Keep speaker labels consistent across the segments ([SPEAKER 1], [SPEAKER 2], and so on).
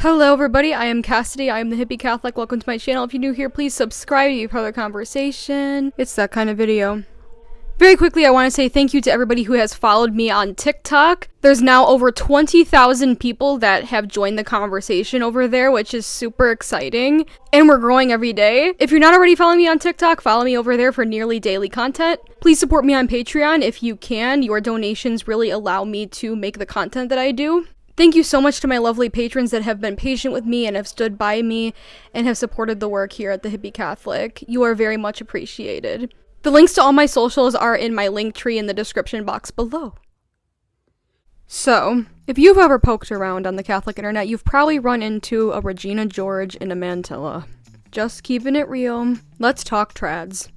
[SPEAKER 1] Hello everybody, I am Cassidy, I am the Hippie Catholic. Welcome to my channel. If you're new here, please subscribe to be part of the conversation. It's that kind of video. Very quickly, I want to say thank you to everybody who has followed me on TikTok. There's now over 20,000 people that have joined the conversation over there, which is super exciting. And we're growing every day. If you're not already following me on TikTok, follow me over there for nearly daily content. Please support me on Patreon if you can. Your donations really allow me to make the content that I do. Thank you so much to my lovely patrons that have been patient with me and have stood by me and have supported the work here at the Hippie Catholic. You are very much appreciated. The links to all my socials are in my link tree in the description box below. So, if you've ever poked around on the Catholic internet, you've probably run into a Regina George in a mantilla. Just keeping it real. Let's talk trads.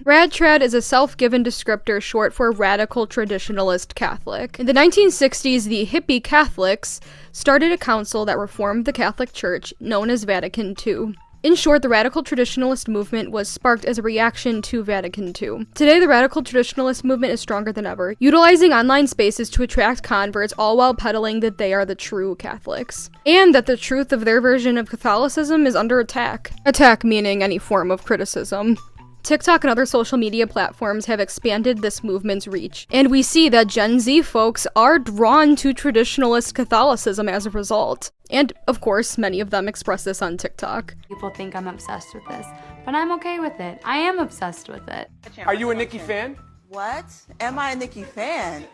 [SPEAKER 1] Rad Trad is a self-given descriptor short for Radical Traditionalist Catholic. In the 1960s, the Hippie Catholics started a council that reformed the Catholic Church, known as Vatican II. In short, the Radical Traditionalist Movement was sparked as a reaction to Vatican II. Today, the Radical Traditionalist Movement is stronger than ever, utilizing online spaces to attract converts, all while peddling that they are the true Catholics. And that the truth of their version of Catholicism is under attack. Attack meaning any form of criticism. TikTok and other social media platforms have expanded this movement's reach, and we see that Gen Z folks are drawn to traditionalist Catholicism as a result. And, of course, many of them express this on TikTok.
[SPEAKER 2] People think I'm obsessed with this, but I'm okay with it. I am obsessed with it.
[SPEAKER 3] Are you a Nicki fan?
[SPEAKER 4] What? Am I a Nicki fan?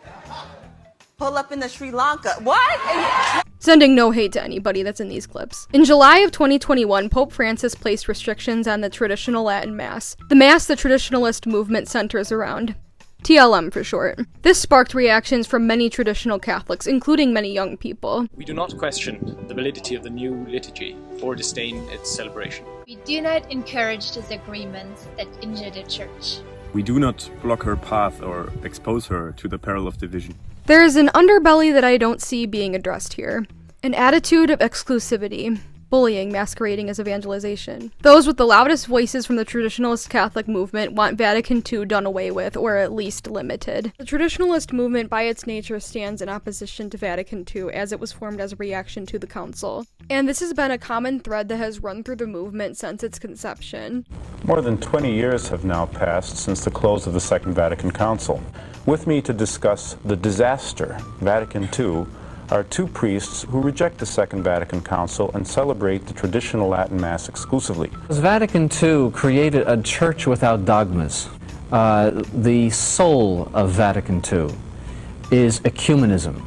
[SPEAKER 4] Pull up in the Sri Lanka. What?
[SPEAKER 1] Sending no hate to anybody that's in these clips. In July of 2021, Pope Francis placed restrictions on the traditional Latin Mass, the Mass the traditionalist movement centers around. TLM for short. This sparked reactions from many traditional Catholics, including many young people.
[SPEAKER 5] We do not question the validity of the new liturgy or disdain its celebration.
[SPEAKER 6] We do not encourage disagreements that injure the Church.
[SPEAKER 7] We do not block her path or expose her to the peril of division.
[SPEAKER 1] There is an underbelly that I don't see being addressed here. An attitude of exclusivity. Bullying masquerading as evangelization. Those with the loudest voices from the Traditionalist Catholic movement want Vatican II done away with, or at least limited. The Traditionalist movement by its nature stands in opposition to Vatican II, as it was formed as a reaction to the Council. And this has been a common thread that has run through the movement since its conception.
[SPEAKER 8] More than 20 years have now passed since the close of the Second Vatican Council. With me to discuss the disaster, Vatican II, are two priests who reject the Second Vatican Council and celebrate the traditional Latin Mass exclusively.
[SPEAKER 9] Vatican II created a church without dogmas. The soul of Vatican II is ecumenism,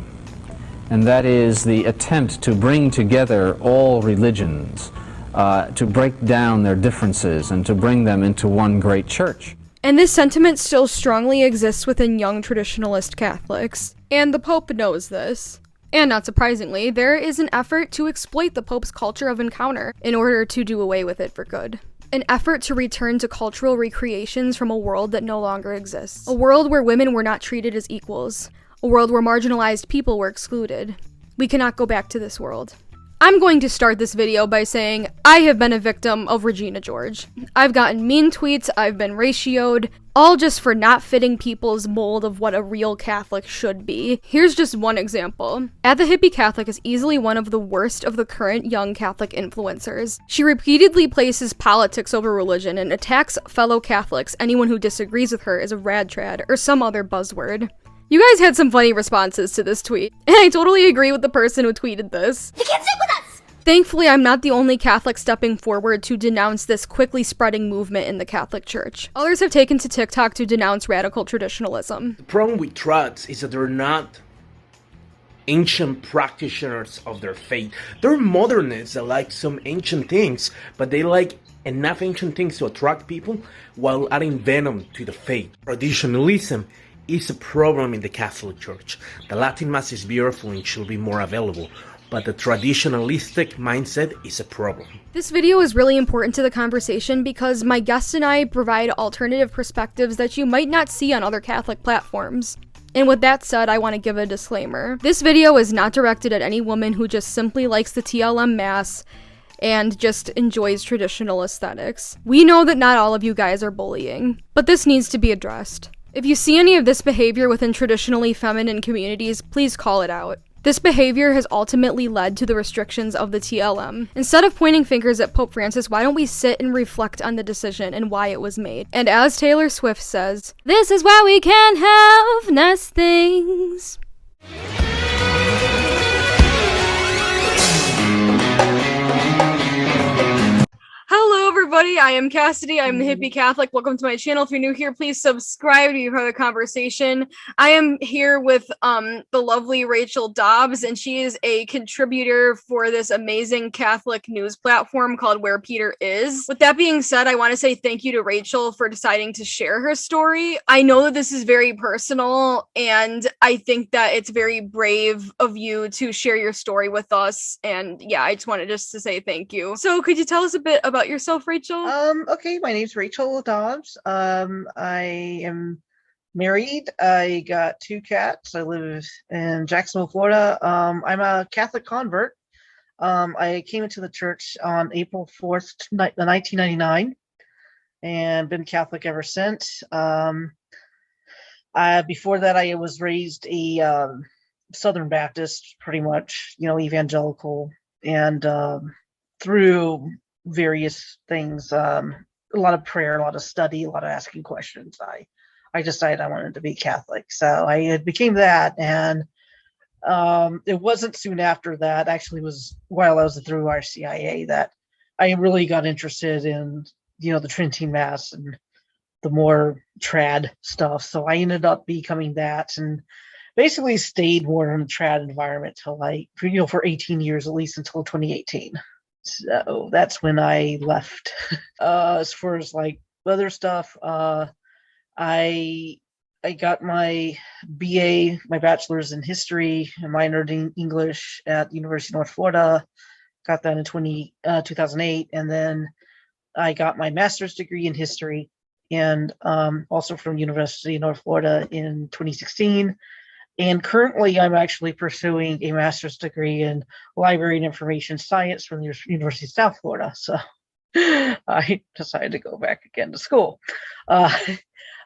[SPEAKER 9] and that is the attempt to bring together all religions, to break down their differences and to bring them into one great church.
[SPEAKER 1] And this sentiment still strongly exists within young traditionalist Catholics, and the Pope knows this. And not surprisingly, there is an effort to exploit the Pope's culture of encounter in order to do away with it for good. An effort to return to cultural recreations from a world that no longer exists. A world where women were not treated as equals. A world where marginalized people were excluded. We cannot go back to this world. I'm going to start this video by saying I have been a victim of Regina George. I've gotten mean tweets, I've been ratioed, all just for not fitting people's mold of what a real Catholic should be. Here's just one example. At the Hippie Catholic is easily one of the worst of the current young Catholic influencers. She repeatedly places politics over religion and attacks fellow Catholics. Anyone who disagrees with her is a Rad Trad or some other buzzword. You guys had some funny responses to this tweet, and I totally agree with the person who tweeted this.
[SPEAKER 6] You can't sit with us!
[SPEAKER 1] Thankfully, I'm not the only Catholic stepping forward to denounce this quickly spreading movement in the Catholic Church. Others have taken to TikTok to denounce radical traditionalism.
[SPEAKER 10] The problem with trads is that they're not ancient practitioners of their faith. They're modernists that like some ancient things, but they like enough ancient things to attract people while adding venom to the faith. Traditionalism is a problem in the Catholic Church. The Latin Mass is beautiful and should be more available, but the traditionalistic mindset is a problem.
[SPEAKER 1] This video is really important to the conversation because my guest and I provide alternative perspectives that you might not see on other Catholic platforms. And with that said, I want to give a disclaimer. This video is not directed at any woman who just simply likes the TLM Mass and just enjoys traditional aesthetics. We know that not all of you guys are bullying, but this needs to be addressed. If you see any of this behavior within traditionally feminine communities, please call it out. This behavior has ultimately led to the restrictions of the TLM. Instead of pointing fingers at Pope Francis, why don't we sit and reflect on the decision and why it was made? And as Taylor Swift says, "This is why we can't have nice things." Hello everybody, I am Cassidy, I'm the Hippie Catholic. Welcome to my channel. If you're new here, please subscribe to be part of the conversation. I am here with the lovely Rachel Dobbs, and she is a contributor for this amazing Catholic news platform called Where Peter Is. With that being said, I want to say thank you to Rachel for deciding to share her story. I know that this is very personal, and I think that it's very brave of you to share your story with us, and yeah, I just wanted to say thank you. So could you tell us a bit about yourself, Rachel?
[SPEAKER 3] Okay, my name's Rachel Dobbs. I am married. I got 2 cats. I live in Jacksonville, Florida. I'm a Catholic convert. I came into the church on April 4th, 1999, and been Catholic ever since. Before that, I was raised a Southern Baptist, pretty much, evangelical, and through various things, a lot of prayer, a lot of study, a lot of asking questions, I decided I wanted to be Catholic. So I became that, and it wasn't soon after that, actually was while I was through RCIA, that I really got interested in, the Trinity Mass and the more trad stuff. So I ended up becoming that, and basically stayed more in the trad environment till for 18 years, at least until 2018. So that's when I left. As far as other stuff, I got my BA, my bachelor's in history, and minored in English at the University of North Florida. Got that in 2008, and then I got my master's degree in history, and also from University of North Florida in 2016. And currently, I'm actually pursuing a master's degree in library and information science from the University of South Florida. So I decided to go back again to school. I've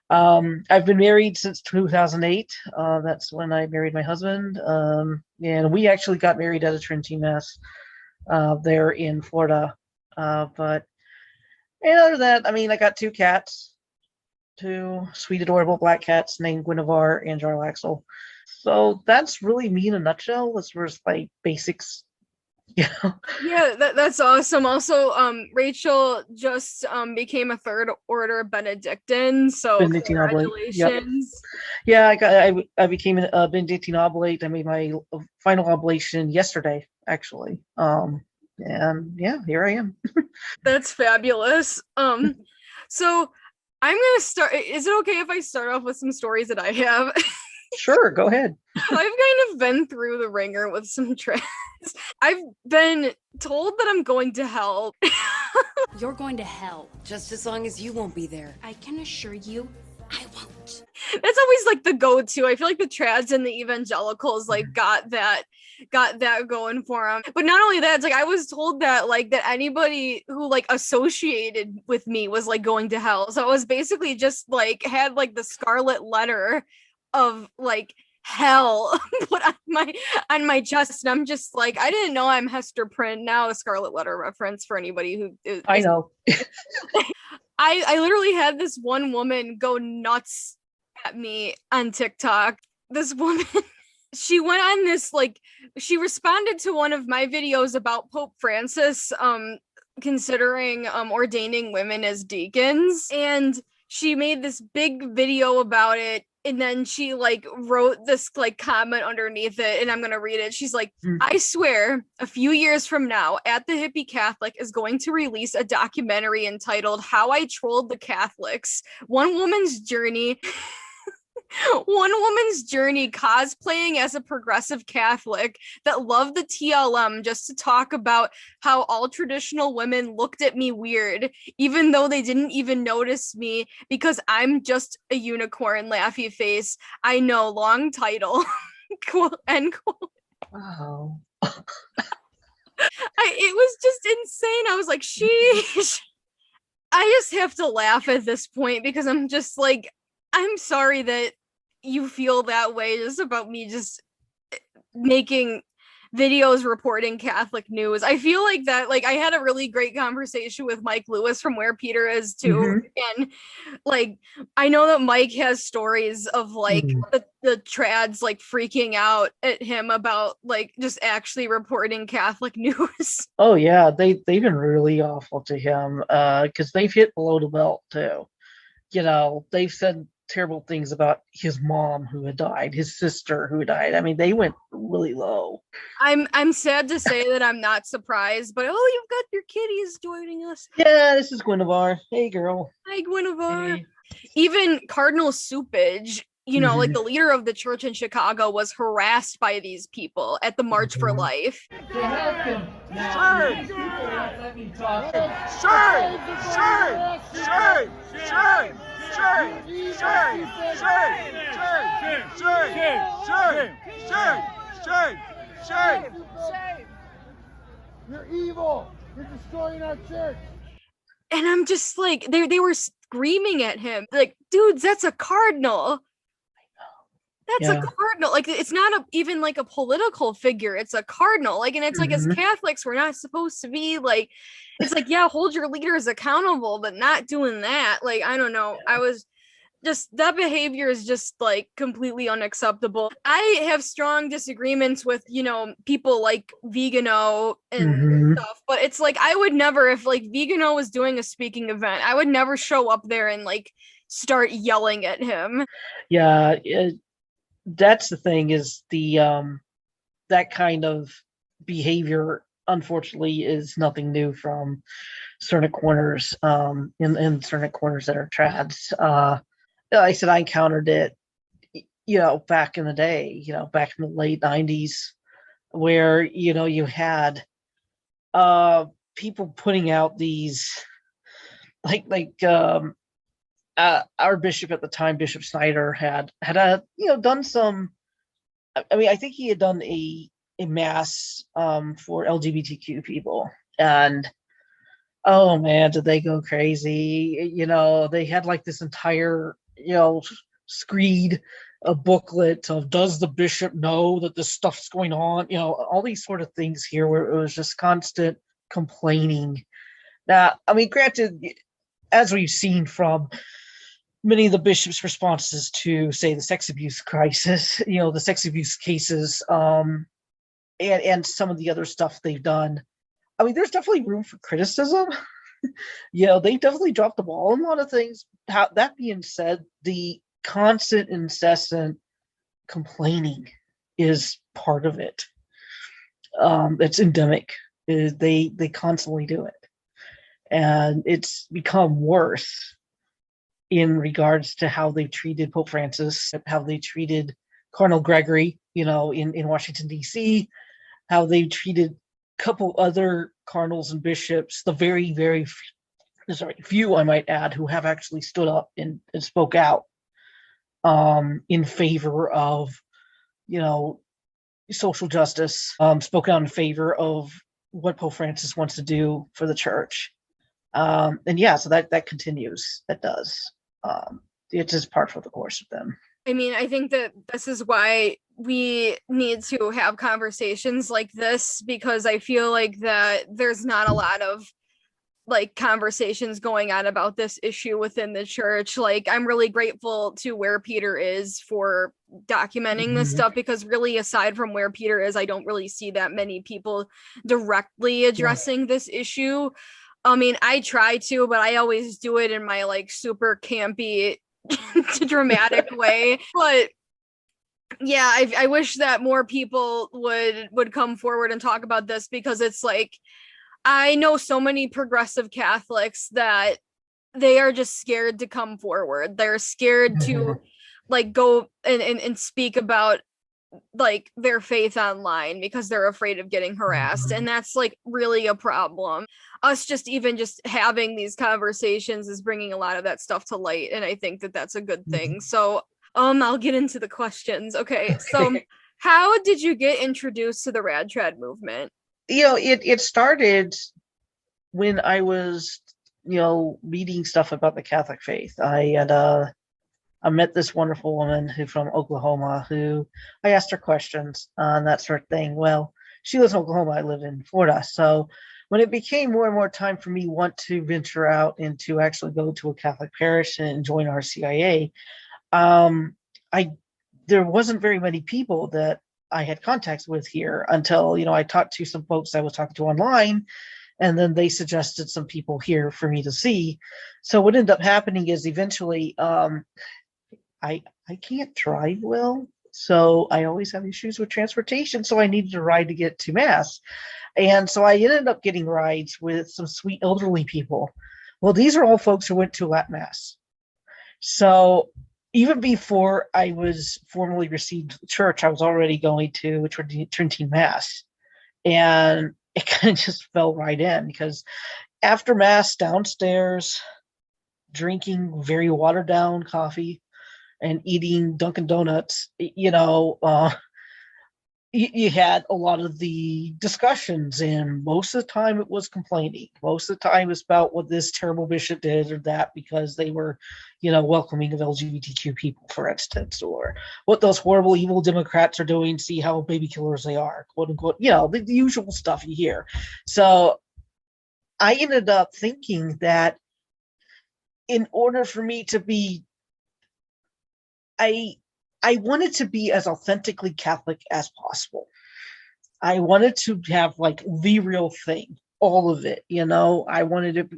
[SPEAKER 3] been married since 2008. That's when I married my husband. And we actually got married at a Trinity Mass there in Florida. But other than that, I got 2 cats, 2 sweet, adorable black cats named Guinevere and Jarlaxle. So that's really me in a nutshell, as far as basics. Yeah,
[SPEAKER 1] that's awesome. Also, Rachel just became a 3rd order Benedictine, so
[SPEAKER 3] Benedictine
[SPEAKER 1] congratulations.
[SPEAKER 3] Yep. Yeah, I became a Benedictine oblate. I made my final oblation yesterday, actually. And yeah, here I am.
[SPEAKER 1] That's fabulous. So I'm gonna start. Is it okay if I start off with some stories that I have?
[SPEAKER 3] Sure, go ahead.
[SPEAKER 1] I've kind of been through the ringer with some trans. I've been told that I'm going to hell.
[SPEAKER 11] You're going to hell, just as long as you won't be there. I can assure you, I won't.
[SPEAKER 1] That's always the go-to. I feel like the trads and the evangelicals got that going for them. But not only that, it's I was told that that anybody who associated with me was going to hell. So I was basically just had the scarlet letter of hell put on my chest, and I'm just I didn't know I'm Hester Prynne. Now a scarlet letter reference for anybody who is,
[SPEAKER 3] I know.
[SPEAKER 1] I literally had this one woman go nuts at me on TikTok. This woman, she went on this she responded to one of my videos about Pope Francis considering ordaining women as deacons, and she made this big video about it. And then she wrote this comment underneath it, and I'm gonna read it. She's like, I swear a few years from now, At the Hippie Catholic is going to release a documentary entitled How I Trolled the Catholics. One woman's journey cosplaying as a progressive Catholic that loved the TLM just to talk about how all traditional women looked at me weird, even though they didn't even notice me because I'm just a unicorn, laughy face. I know, long title. Quote, end quote.
[SPEAKER 3] Wow.
[SPEAKER 1] It was just insane. I was like, sheesh. I just have to laugh at this point because I'm just I'm sorry that you feel that way just about me just making videos reporting Catholic news. I feel like that, like, I had a really great conversation with Mike Lewis from Where Peter Is too. And like, I know that Mike has stories of like the trads like freaking out at him about like just actually reporting Catholic news.
[SPEAKER 3] Oh yeah, they've been really awful to him, because they've hit below the belt too. You know, they've said terrible things about his mom who had died, his sister who died. I mean, they went really low.
[SPEAKER 1] I'm sad to say that I'm not surprised, but oh, you've got your kitties joining us.
[SPEAKER 3] Yeah, this is Guinevere. Hey, girl.
[SPEAKER 1] Hi, Guinevere.
[SPEAKER 3] Hey.
[SPEAKER 1] Even Cardinal Soupage, you know, like the leader of the church in Chicago, was harassed by these people at the March for Life.
[SPEAKER 12] You're evil. You're destroying our church.
[SPEAKER 1] And I'm just like, they were screaming at him, like, dudes, that's a cardinal. That's a cardinal. Like, it's not even like a political figure. It's a cardinal. Like, and it's like, as Catholics, we're not supposed to be like, it's like, yeah, hold your leaders accountable, but not doing that. Like, I don't know. I was just, that behavior is just like completely unacceptable. I have strong disagreements with, you know, people like Vigano and stuff, but it's like, I would never, if like Vigano was doing a speaking event, I would never show up there and like start yelling at him.
[SPEAKER 3] Yeah, that's the thing, is the that kind of behavior, unfortunately, is nothing new from certain corners, in certain corners that are trads. Like I said, I encountered it, you know, back in the day, you know, back in the late 90s, where, you know, you had people putting out these our bishop at the time, Bishop Snyder, had done some. I mean, I think he had done a mass for LGBTQ people, and oh man, did they go crazy? You know, they had like this entire screed a booklet of, does the bishop know that this stuff's going on? You know, all these sort of things here where it was just constant complaining. Now, I mean, granted, as we've seen from many of the bishops' responses to, say, the sex abuse crisis, you know, the sex abuse cases, and some of the other stuff they've done, I mean, there's definitely room for criticism. You know, they definitely dropped the ball on a lot of things. That being said, the constant, incessant complaining is part of it. It's endemic. They constantly do it. And it's become worse in regards to how they treated Pope Francis, how they treated Cardinal Gregory, you know, in Washington, D.C., how they treated a couple other cardinals and bishops, the very, very few, I might add, who have actually stood up and spoke out in favor of, you know, social justice, spoke out in favor of what Pope Francis wants to do for the church. And yeah, so that continues. That does. It's just par for the course with them.
[SPEAKER 1] I mean, I think that this is why we need to have conversations like this, because I feel like that there's not a lot of like conversations going on about this issue within the church. Like, I'm really grateful to Where Peter Is for documenting this stuff, because really, aside from Where Peter Is, I don't really see that many people directly addressing this issue. I mean, I try to, but I always do it in my like super campy, dramatic way. But yeah, I wish that more people would come forward and talk about this, because it's like, I know so many progressive Catholics that they are just scared to come forward. They're scared to like go and speak about like their faith online because they're afraid of getting harassed. And that's like really a problem. Us just having these conversations is bringing a lot of that stuff to light. And I think that that's a good thing. So I'll get into the questions. Okay. So how did you get introduced to the Rad Trad movement?
[SPEAKER 3] You know, it started when I was, you know, reading stuff about the Catholic faith. I had I met this wonderful woman who from Oklahoma who I asked her questions on that sort of thing. Well, she lives in Oklahoma. I live in Florida. So when it became more and more time for me want to venture out and to actually go to a Catholic parish and join RCIA, I there wasn't very many people that I had contacts with here until, I talked to some folks I was talking to online, and then they suggested some people here for me to see. So what ended up happening is eventually I can't drive well, so I always have issues with transportation. So I needed a ride to get to Mass, and so I ended up getting rides with some sweet elderly people. Well, these are all folks who went to Latin Mass. So even before I was formally received to the church, I was already going to a Trinity Mass, and it kind of just fell right in because after Mass downstairs, drinking very watered down coffee and eating Dunkin' Donuts, you had a lot of the discussions, and most of the time it was complaining. Most of the time it's about what this terrible bishop did or that because they were, welcoming of LGBTQ people, for instance, or what those horrible, evil Democrats are doing, see how baby killers they are, quote unquote, the usual stuff you hear. So I ended up thinking that in order for me to be, I wanted to be as authentically Catholic as possible. I wanted to have like the real thing, all of it, I wanted to be,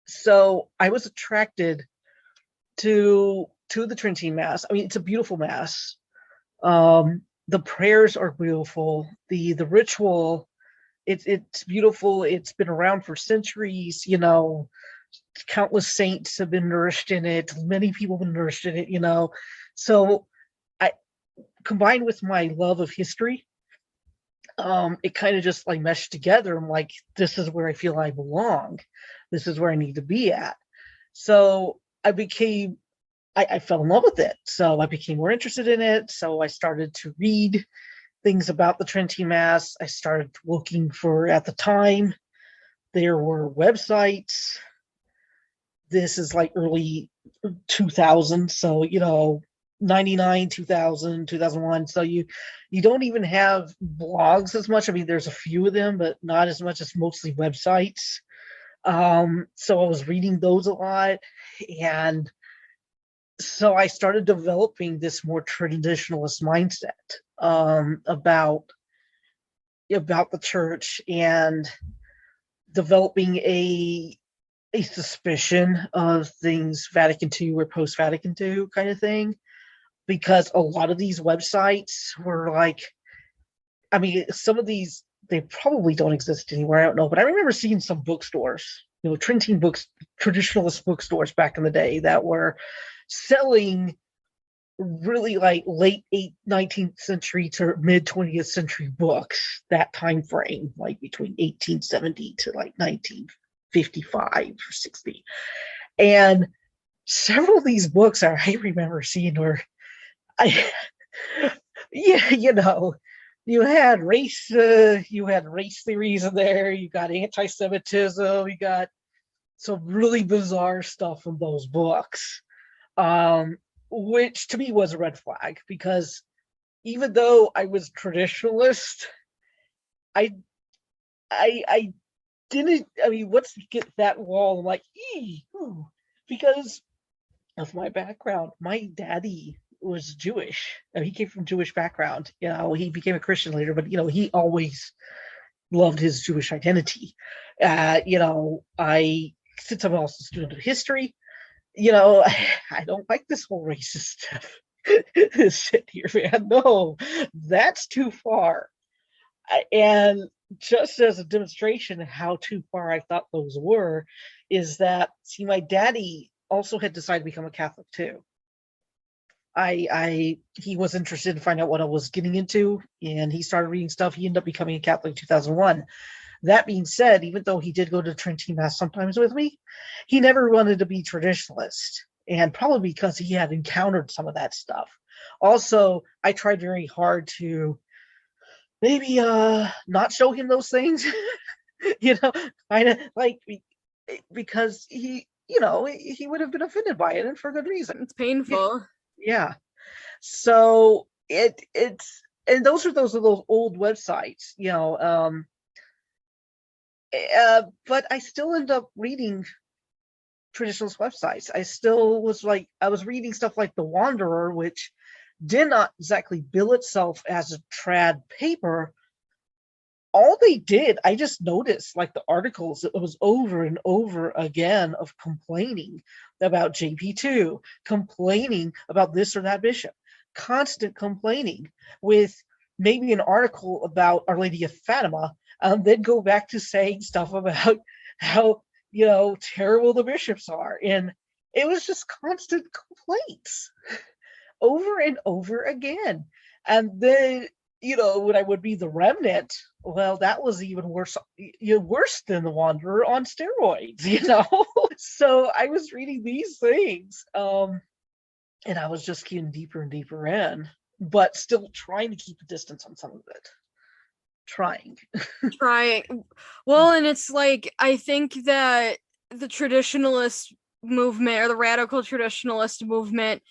[SPEAKER 3] so I was attracted to the Trinity Mass. I mean, it's a beautiful Mass. The prayers are beautiful. The ritual, it's beautiful. It's been around for centuries, countless saints have been nourished in it. Many people have been nourished in it, So I, combined with my love of history, it kind of just like meshed together. I'm like, this is where I feel I belong. This is where I need to be at. So I fell in love with it. So I became more interested in it. So I started to read things about the Trinity Mass. I started looking for, at the time, there were websites. This is like early 2000. So, 99, 2000, 2001. So you don't even have blogs as much. I mean, there's a few of them, but not as much as mostly websites. So I was reading those a lot. And so I started developing this more traditionalist mindset about the church and developing a suspicion of things Vatican II or post-Vatican II kind of thing. Because a lot of these websites were like, I mean, some of these, they probably don't exist anywhere, I don't know, but I remember seeing some bookstores, Trinity books, traditionalist bookstores back in the day that were selling really like late 19th century to mid 20th century books, that time frame, like between 1870 to like 1955 or 60. And several of these books I remember seeing were, you had race theories in there, you got anti-Semitism, you got some really bizarre stuff from those books, which to me was a red flag, because even though I was traditionalist, I didn't, once you get that wall, I'm like, because of my background. My daddy was Jewish. He came from Jewish background. He became a Christian later, but he always loved his Jewish identity. Since I'm also a student of history, I don't like this whole racist stuff. Sit here, man. No, that's too far. And just as a demonstration of how too far I thought those were, is that, see, my daddy also had decided to become a Catholic too. He was interested in finding out what I was getting into, and he started reading stuff. He ended up becoming a Catholic in 2001. That being said, even though he did go to Trinity Mass sometimes with me, he never wanted to be traditionalist, and probably because he had encountered some of that stuff. Also, I tried very hard to maybe not show him those things, kind of like, because he he would have been offended by it, and for good reason.
[SPEAKER 1] It's painful.
[SPEAKER 3] Yeah. So it's and those are those old websites, but I still end up reading traditionalist websites. I was reading stuff like The Wanderer, which did not exactly bill itself as a trad paper. All they did, I just noticed, like the articles, it was over and over again of complaining about JP2, complaining about this or that bishop, constant complaining, with maybe an article about Our Lady of Fatima, then go back to saying stuff about how, terrible the bishops are. And it was just constant complaints over and over again. And then, when I would be the remnant, well, that was even worse, worse than The Wanderer on steroids, So I was reading these things, and I was just getting deeper and deeper in, but still trying to keep a distance on some of it. Trying.
[SPEAKER 1] Well, and it's like, I think that the traditionalist movement, or the radical traditionalist movement,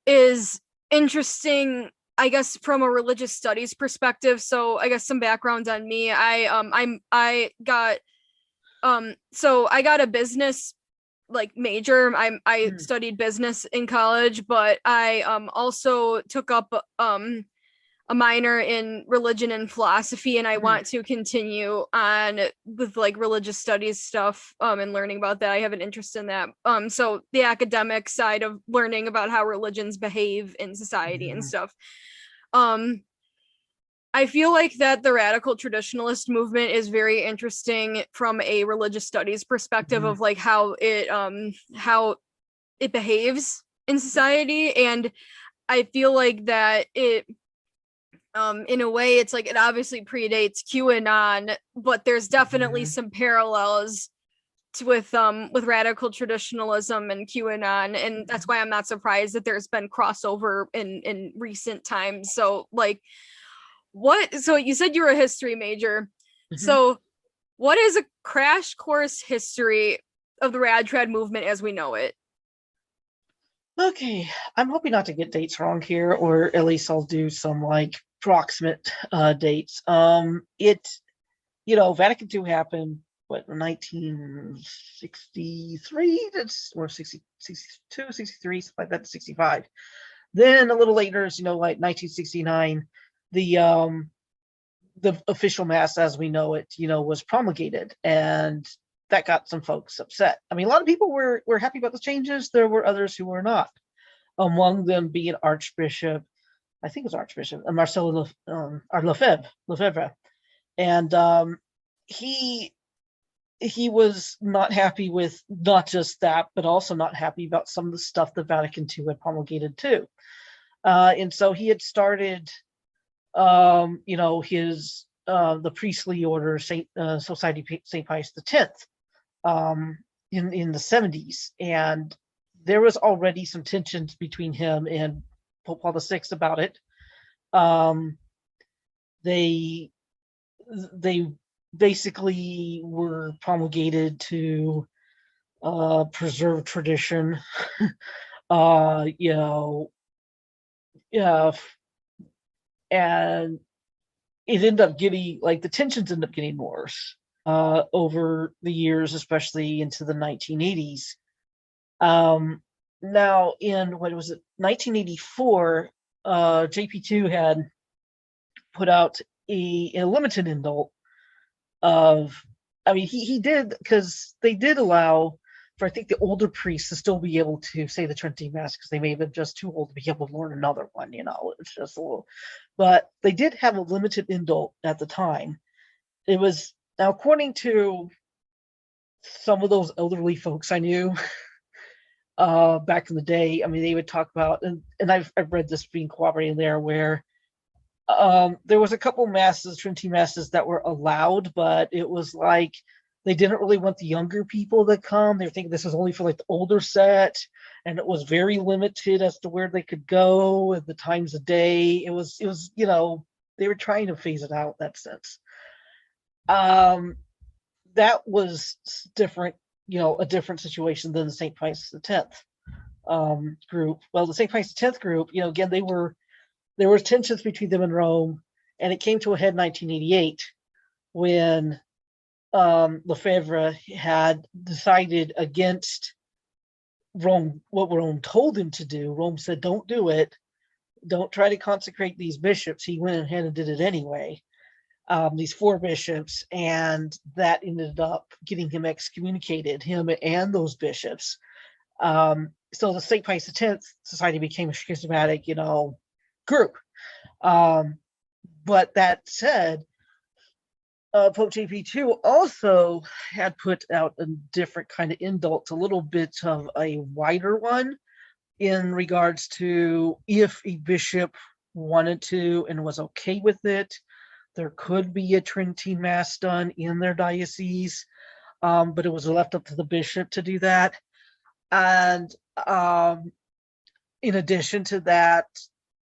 [SPEAKER 1] is interesting, I guess, from a religious studies perspective. So I guess some background on me. I got a business major. I studied business in college, but I also took up a minor in religion and philosophy, and I want to continue on with religious studies stuff and learning about that. I have an interest in that. So the academic side of learning about how religions behave in society and stuff. I feel like that the radical traditionalist movement is very interesting from a religious studies perspective of how it behaves in society. And I feel like that it, in a way, it's it obviously predates QAnon, but there's definitely some parallels with radical traditionalism and QAnon, and that's why I'm not surprised that there's been crossover in recent times. So so you said you were a history major. So what is a crash course history of the Rad Trad movement as we know it?
[SPEAKER 3] Okay, I'm hoping not to get dates wrong here, or at least I'll do some approximate dates. Vatican II happened, 1963, or 62, 63, something like that, 65. Then a little later, 1969, the official mass as we know it, was promulgated, and that got some folks upset. I mean, a lot of people were happy about the changes. There were others who were not. Among them being Archbishop, I think it was Archbishop Marcelo Lefebvre, and he was not happy with not just that, but also not happy about some of the stuff the Vatican II had promulgated too. And so he had started, his the priestly order, Society St. Pius X, in the 70s, and there was already some tensions between him and Pope Paul VI about it. They basically were promulgated to preserve tradition, and it ended up getting the tensions ended up getting worse over the years, especially into the 1980s. Now in 1984, JP2 had put out a limited indult of, he did, because they did allow for, I think, the older priests to still be able to say the Trinity Mass, because they may have been just too old to be able to learn another one, it's just a little, but they did have a limited indult at the time. It was, now according to some of those elderly folks I knew back in the day, they would talk about, and I've read this being corroborated there, where there was a couple masses, Trinity Masses, that were allowed, but it was they didn't really want the younger people to come. They were thinking this was only for the older set, and it was very limited as to where they could go and the times of day. It was they were trying to phase it out in that sense. That was different a different situation than the St. Pius X group. Well, the St. Pius X group, again, there were tensions between them and Rome, and it came to a head in 1988 when Lefebvre had decided against Rome, what Rome told him to do. Rome said, don't do it. Don't try to consecrate these bishops. He went ahead and did it anyway. These 4 bishops, and that ended up getting him excommunicated, him and those bishops. So the St. Pius X Society became a schismatic, group. But that said, Pope JP2 also had put out a different kind of indult, a little bit of a wider one, in regards to if a bishop wanted to and was okay with it, there could be a Tridentine Mass done in their diocese, but it was left up to the bishop to do that. And in addition to that,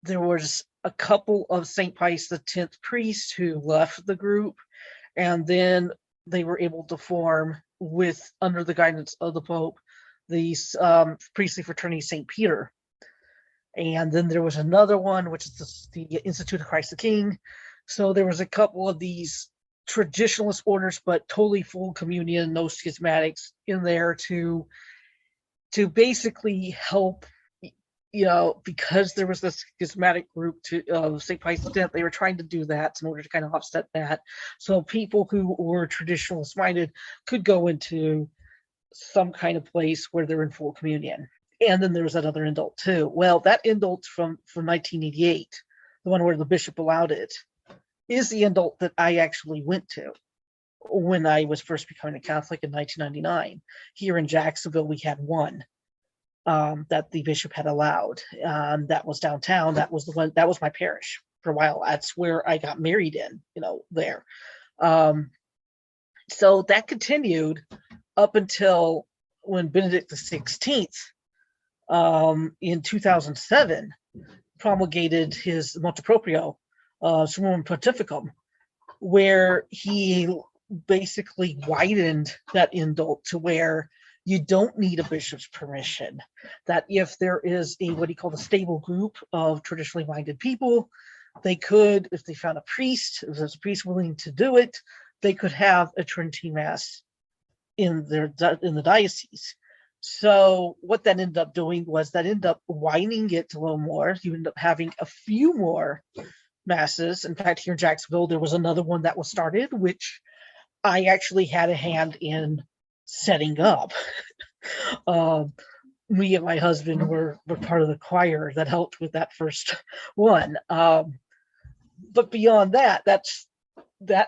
[SPEAKER 3] there was a couple of St. Pius X priests who left the group, and then they were able to form, under the guidance of the Pope, the priestly fraternity St. Peter. And then there was another one, which is the Institute of Christ the King. So there was a couple of these traditionalist orders, but totally full communion, no schismatics in there to basically help, because there was this schismatic group of St. Pius X, they were trying to do that in order to kind of offset that. So people who were traditionalist minded could go into some kind of place where they're in full communion. And then there was that other indult too. Well, that indult from 1988, the one where the bishop allowed it, is the indult that I actually went to when I was first becoming a Catholic in 1999. Here in Jacksonville, we had one that the bishop had allowed. That was downtown. That was my parish for a while. That's where I got married in, there. So that continued up until when Benedict XVI in 2007 promulgated his motu proprio, Summorum Pontificum, where he basically widened that indult to where you don't need a bishop's permission. That if there is what he called a stable group of traditionally minded people, they could, if they found a priest, if there's a priest willing to do it, they could have a Tridentine Mass in the diocese. So what that ended up doing was that ended up widening it a little more. You end up having a few more masses. In fact, here in Jacksonville, there was another one that was started, which I actually had a hand in setting up. Me and my husband were part of the choir that helped with that first one. But beyond that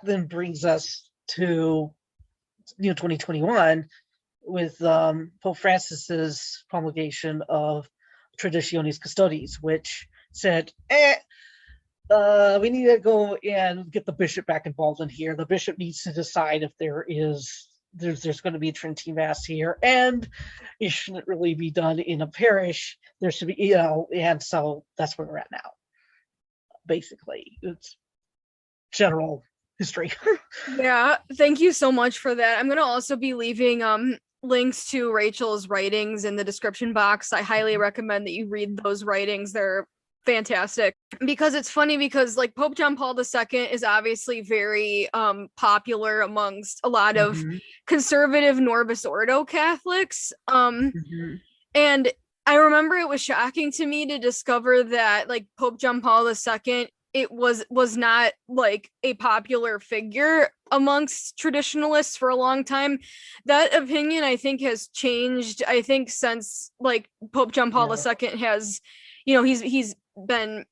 [SPEAKER 3] then brings us to 2021 with Pope Francis's promulgation of Traditionis Custodes, which said, we need to go and get the bishop back involved in here. The bishop needs to decide if there's going to be a Tridentine Mass here, and it shouldn't really be done in a parish. There should be, and so that's where we're at now. Basically, it's general history.
[SPEAKER 1] Yeah, thank you so much for that. I'm going to also be leaving links to Rachel's writings in the description box. I highly recommend that you read those writings. They're fantastic, because it's funny because like Pope John Paul II is obviously very popular amongst a lot of conservative Norbis Ordo Catholics, and I remember it was shocking to me to discover that like Pope John Paul II, it was not like a popular figure amongst traditionalists for a long time. That opinion I think has changed, I think, since like Pope John Paul II has, he's been,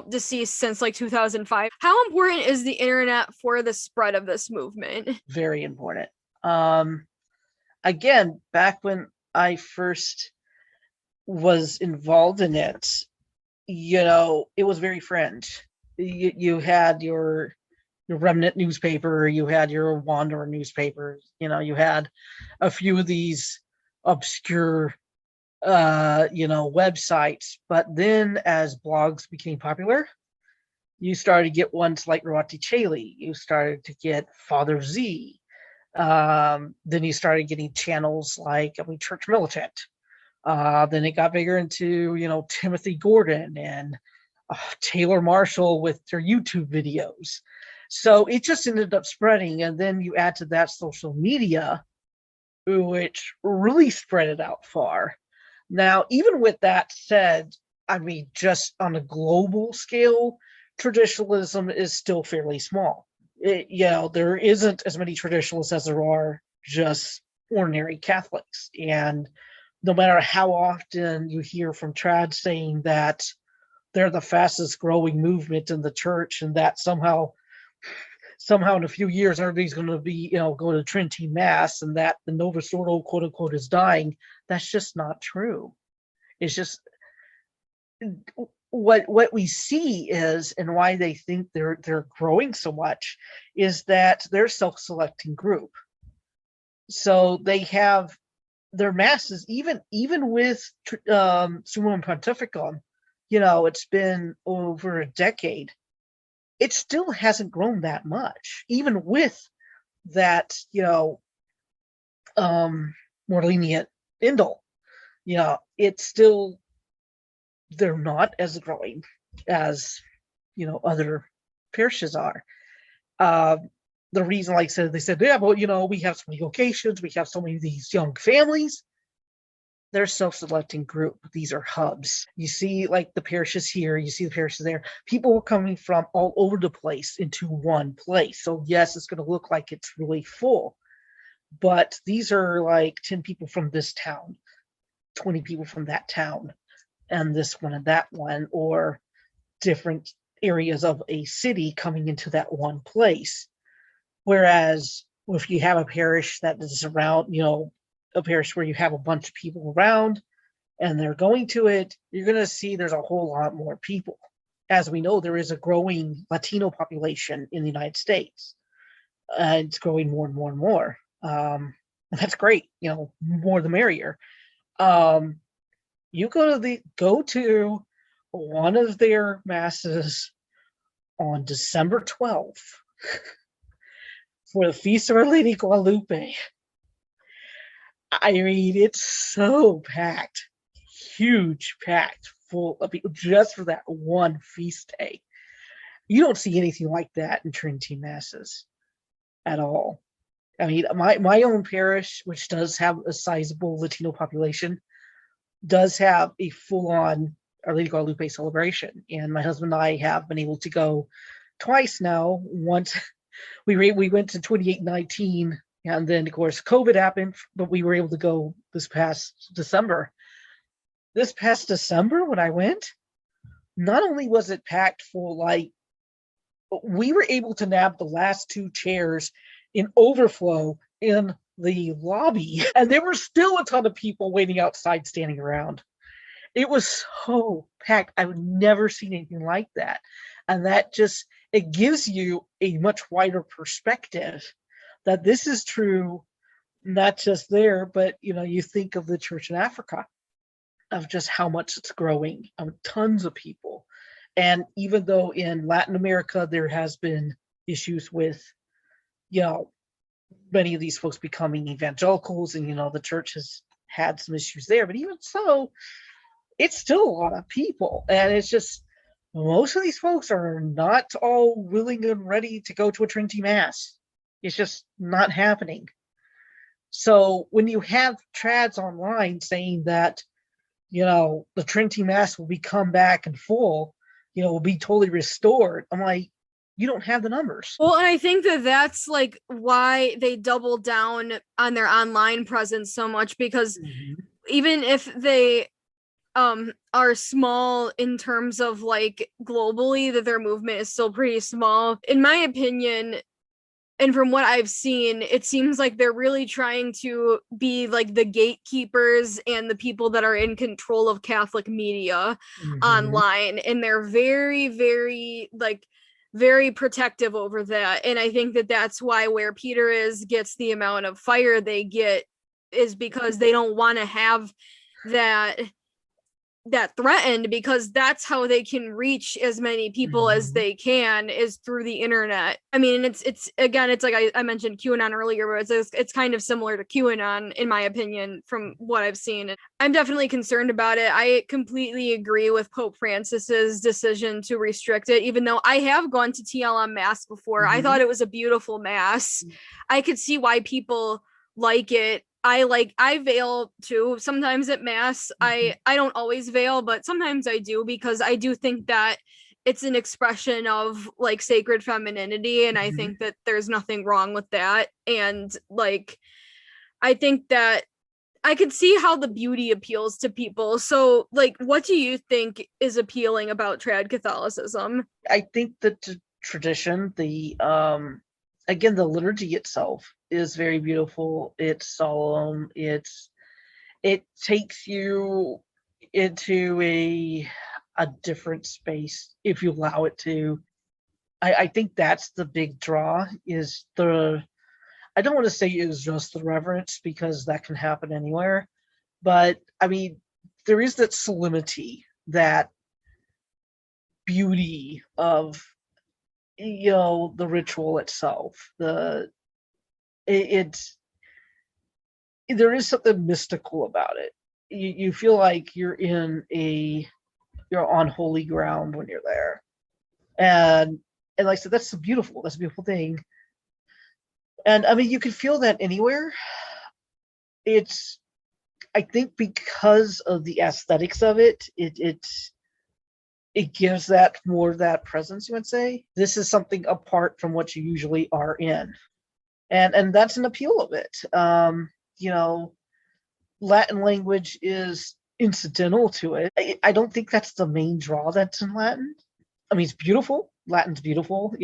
[SPEAKER 1] deceased since like 2005. How important is the internet for the spread of this movement?
[SPEAKER 3] Very important. Again, back when I first was involved in it, it was very fringe. You had your remnant newspaper, you had your wanderer newspaper, you had a few of these obscure websites. But then as blogs became popular, you started to get ones like Rati Chaley, you started to get Father Z, Then you started getting channels like, Church Militant. Then it got bigger into, Timothy Gordon and Taylor Marshall with their YouTube videos. So it just ended up spreading. And then you add to that social media, which really spread it out far. Now, even with that said, just on a global scale, traditionalism is still fairly small. There isn't as many traditionalists as there are just ordinary Catholics. And no matter how often you hear from trad saying that they're the fastest growing movement in the church and that somehow in a few years everybody's going to be, going to Trinity Mass and that the novice order, quote unquote, is dying, that's just not true. It's just what we see is, and why they think they're growing so much, is that they're a self-selecting group. So they have their masses, even with Summum Pontificum, it's been over a decade. It still hasn't grown that much, even with that, more lenient indel. It's still, they're not as growing as, other parishes are. The reason, like I said, they said, yeah, but, we have so many locations, we have so many of these young families. They're a self-selecting group. These are hubs. You see, like, the parishes here, you see the parishes there. People are coming from all over the place into one place. So, yes, it's going to look like it's really full. But these are like 10 people from this town, 20 people from that town, and this one and that one, or different areas of a city coming into that one place. Whereas if you have a parish that is around, a parish where you have a bunch of people around and they're going to it, you're going to see there's a whole lot more people. As we know, there is a growing Latino population in the United States. It's growing more and more and more. That's great. More the merrier. You go to one of their masses on December 12th for the Feast of Our Lady Guadalupe. It's so packed, huge, packed, full of people just for that one feast day. You don't see anything like that in Trinity Masses at all. My own parish, which does have a sizable Latino population, does have a full-on Our Lady Guadalupe celebration, and my husband and I have been able to go twice now. Once we went to 2019, and then of course COVID happened, but we were able to go this past December. This past December when I went, not only was it packed full, we were able to nab the last two chairs in overflow in the lobby, and there were still a ton of people waiting outside standing around. It was so packed. I've never seen anything like that. And that it gives you a much wider perspective that this is true, not just there, but you think of the church in Africa, of just how much it's growing, tons of people. And even though in Latin America there has been issues with many of these folks becoming evangelicals, and the church has had some issues there, but even so, it's still a lot of people. And it's just, most of these folks are not all willing and ready to go to a Trinity Mass. It's just not happening. So when you have trads online saying that the Trinity Mass will come back in full, will be totally restored, I'm like, you don't have the numbers.
[SPEAKER 1] Well, and I think that's why they double down on their online presence so much, because even if they are small in terms of globally, that their movement is still pretty small. In my opinion, and from what I've seen, it seems like they're really trying to be the gatekeepers and the people that are in control of Catholic media online. And they're very, very, very protective over that. And I think that's why Where Peter Is gets the amount of fire they get, is because they don't want to have that threatened, because that's how they can reach as many people as they can, is through the internet. I mean, it's again, it's like I mentioned QAnon earlier, but it's kind of similar to QAnon in my opinion from what I've seen. I'm definitely concerned about it. I completely agree with Pope Francis's decision to restrict it, even though I have gone to TLM Mass before. I thought it was a beautiful Mass. I could see why people like it. I veil too sometimes at Mass. I don't always veil, but sometimes I do, because I do think that it's an expression of like sacred femininity, and I think that there's nothing wrong with that. And like, I think that I could see how the beauty appeals to people. So like, what do you think is appealing about trad Catholicism?
[SPEAKER 3] I think that the tradition, again, the liturgy itself is very beautiful. It's solemn. It takes you into a different space if you allow it to. I think that's the big draw, is I don't want to say it is just the reverence, because that can happen anywhere. But I mean, there is that solemnity, that beauty of, the ritual itself. There is something mystical about it. You feel like you're on holy ground when you're there, and like I said, that's a beautiful thing. And I mean, you can feel that anywhere. I think because of the aesthetics of it, it gives that more that presence, you would say. This is something apart from what you usually are in. And that's an appeal of it. Latin language is incidental to it. I don't think that's the main draw that's in Latin. I mean, it's beautiful. Latin's beautiful.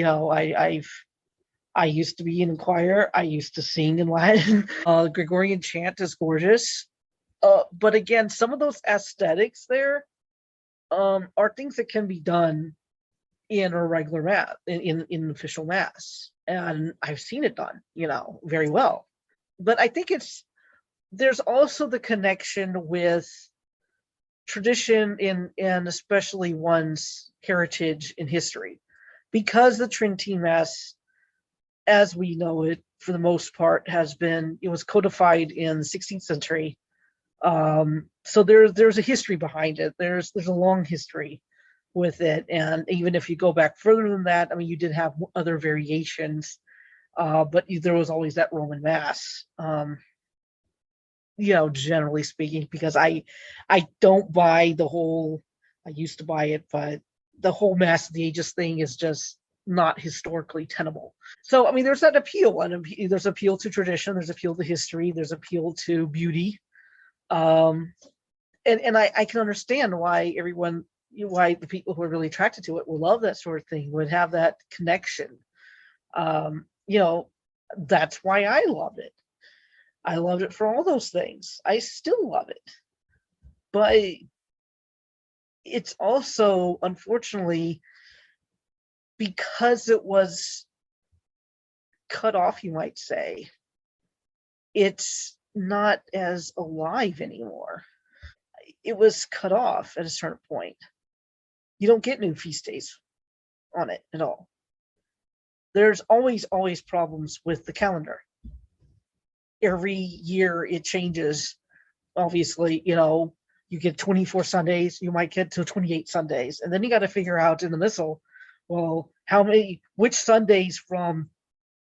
[SPEAKER 3] I used to be in a choir. I used to sing in Latin. Gregorian chant is gorgeous. But again, some of those aesthetics there are things that can be done in a regular mass, in an official mass. And I've seen it done, very well. But I think there's also the connection with tradition and especially one's heritage in history. Because the Tridentine Mass, as we know it, for the most part, it was codified in the 16th century. So there's a history behind it. There's a long history with it. And even if you go back further than that, I mean, you did have other variations, but there was always that Roman Mass, generally speaking, because I don't buy I used to buy it, but the whole Mass of the Ages thing is just not historically tenable. So, I mean, there's that appeal, and there's appeal to tradition, there's appeal to history, there's appeal to beauty. And I can understand why why the people who are really attracted to it will love that sort of thing, would have that connection. That's why I loved it. I loved it for all those things. I still love it. But it's also, unfortunately, because it was cut off, you might say, it's not as alive anymore. It was cut off at a certain point. You don't get new feast days on it at all. There's always problems with the calendar. Every year it changes. Obviously, you get 24 Sundays, you might get to 28 Sundays. And then you got to figure out in the missal, well, which Sundays from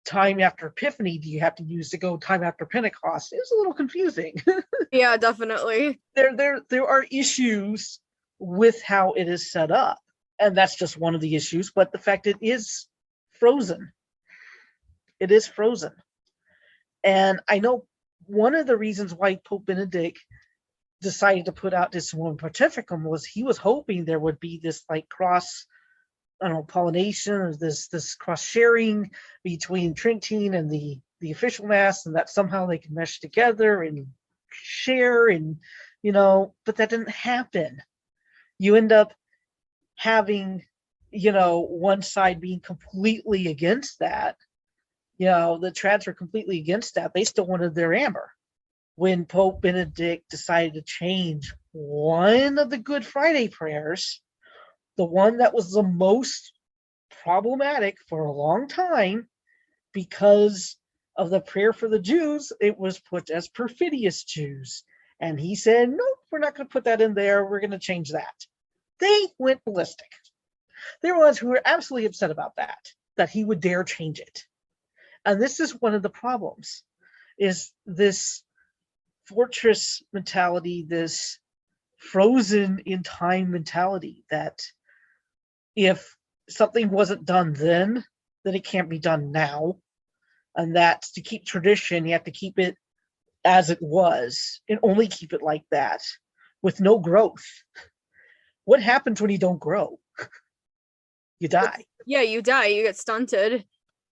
[SPEAKER 3] time after Epiphany do you have to use to go time after Pentecost? It's a little confusing.
[SPEAKER 1] Yeah, definitely.
[SPEAKER 3] There are issues with how it is set up. And that's just one of the issues. But the fact it is frozen. It is frozen. And I know one of the reasons why Pope Benedict decided to put out this Summorum Pontificum was he was hoping there would be this cross, pollination, or this cross sharing between Tridentine and the official Mass, and that somehow they can mesh together and share, and but that didn't happen. You end up having one side being completely against that. The trads were completely against that. They still wanted their amber. When Pope Benedict decided to change one of the Good Friday prayers, the one that was the most problematic for a long time because of the prayer for the Jews, it was put as perfidious Jews. And he said, nope, we're not going to put that in there. We're going to change that. They went ballistic. They were the ones who were absolutely upset about that he would dare change it. And this is one of the problems, is this fortress mentality, this frozen in time mentality that if something wasn't done then it can't be done now. And that to keep tradition, you have to keep it as it was and only keep it like that with no growth. What happens when you don't grow? You die.
[SPEAKER 1] Yeah, you die. You get stunted.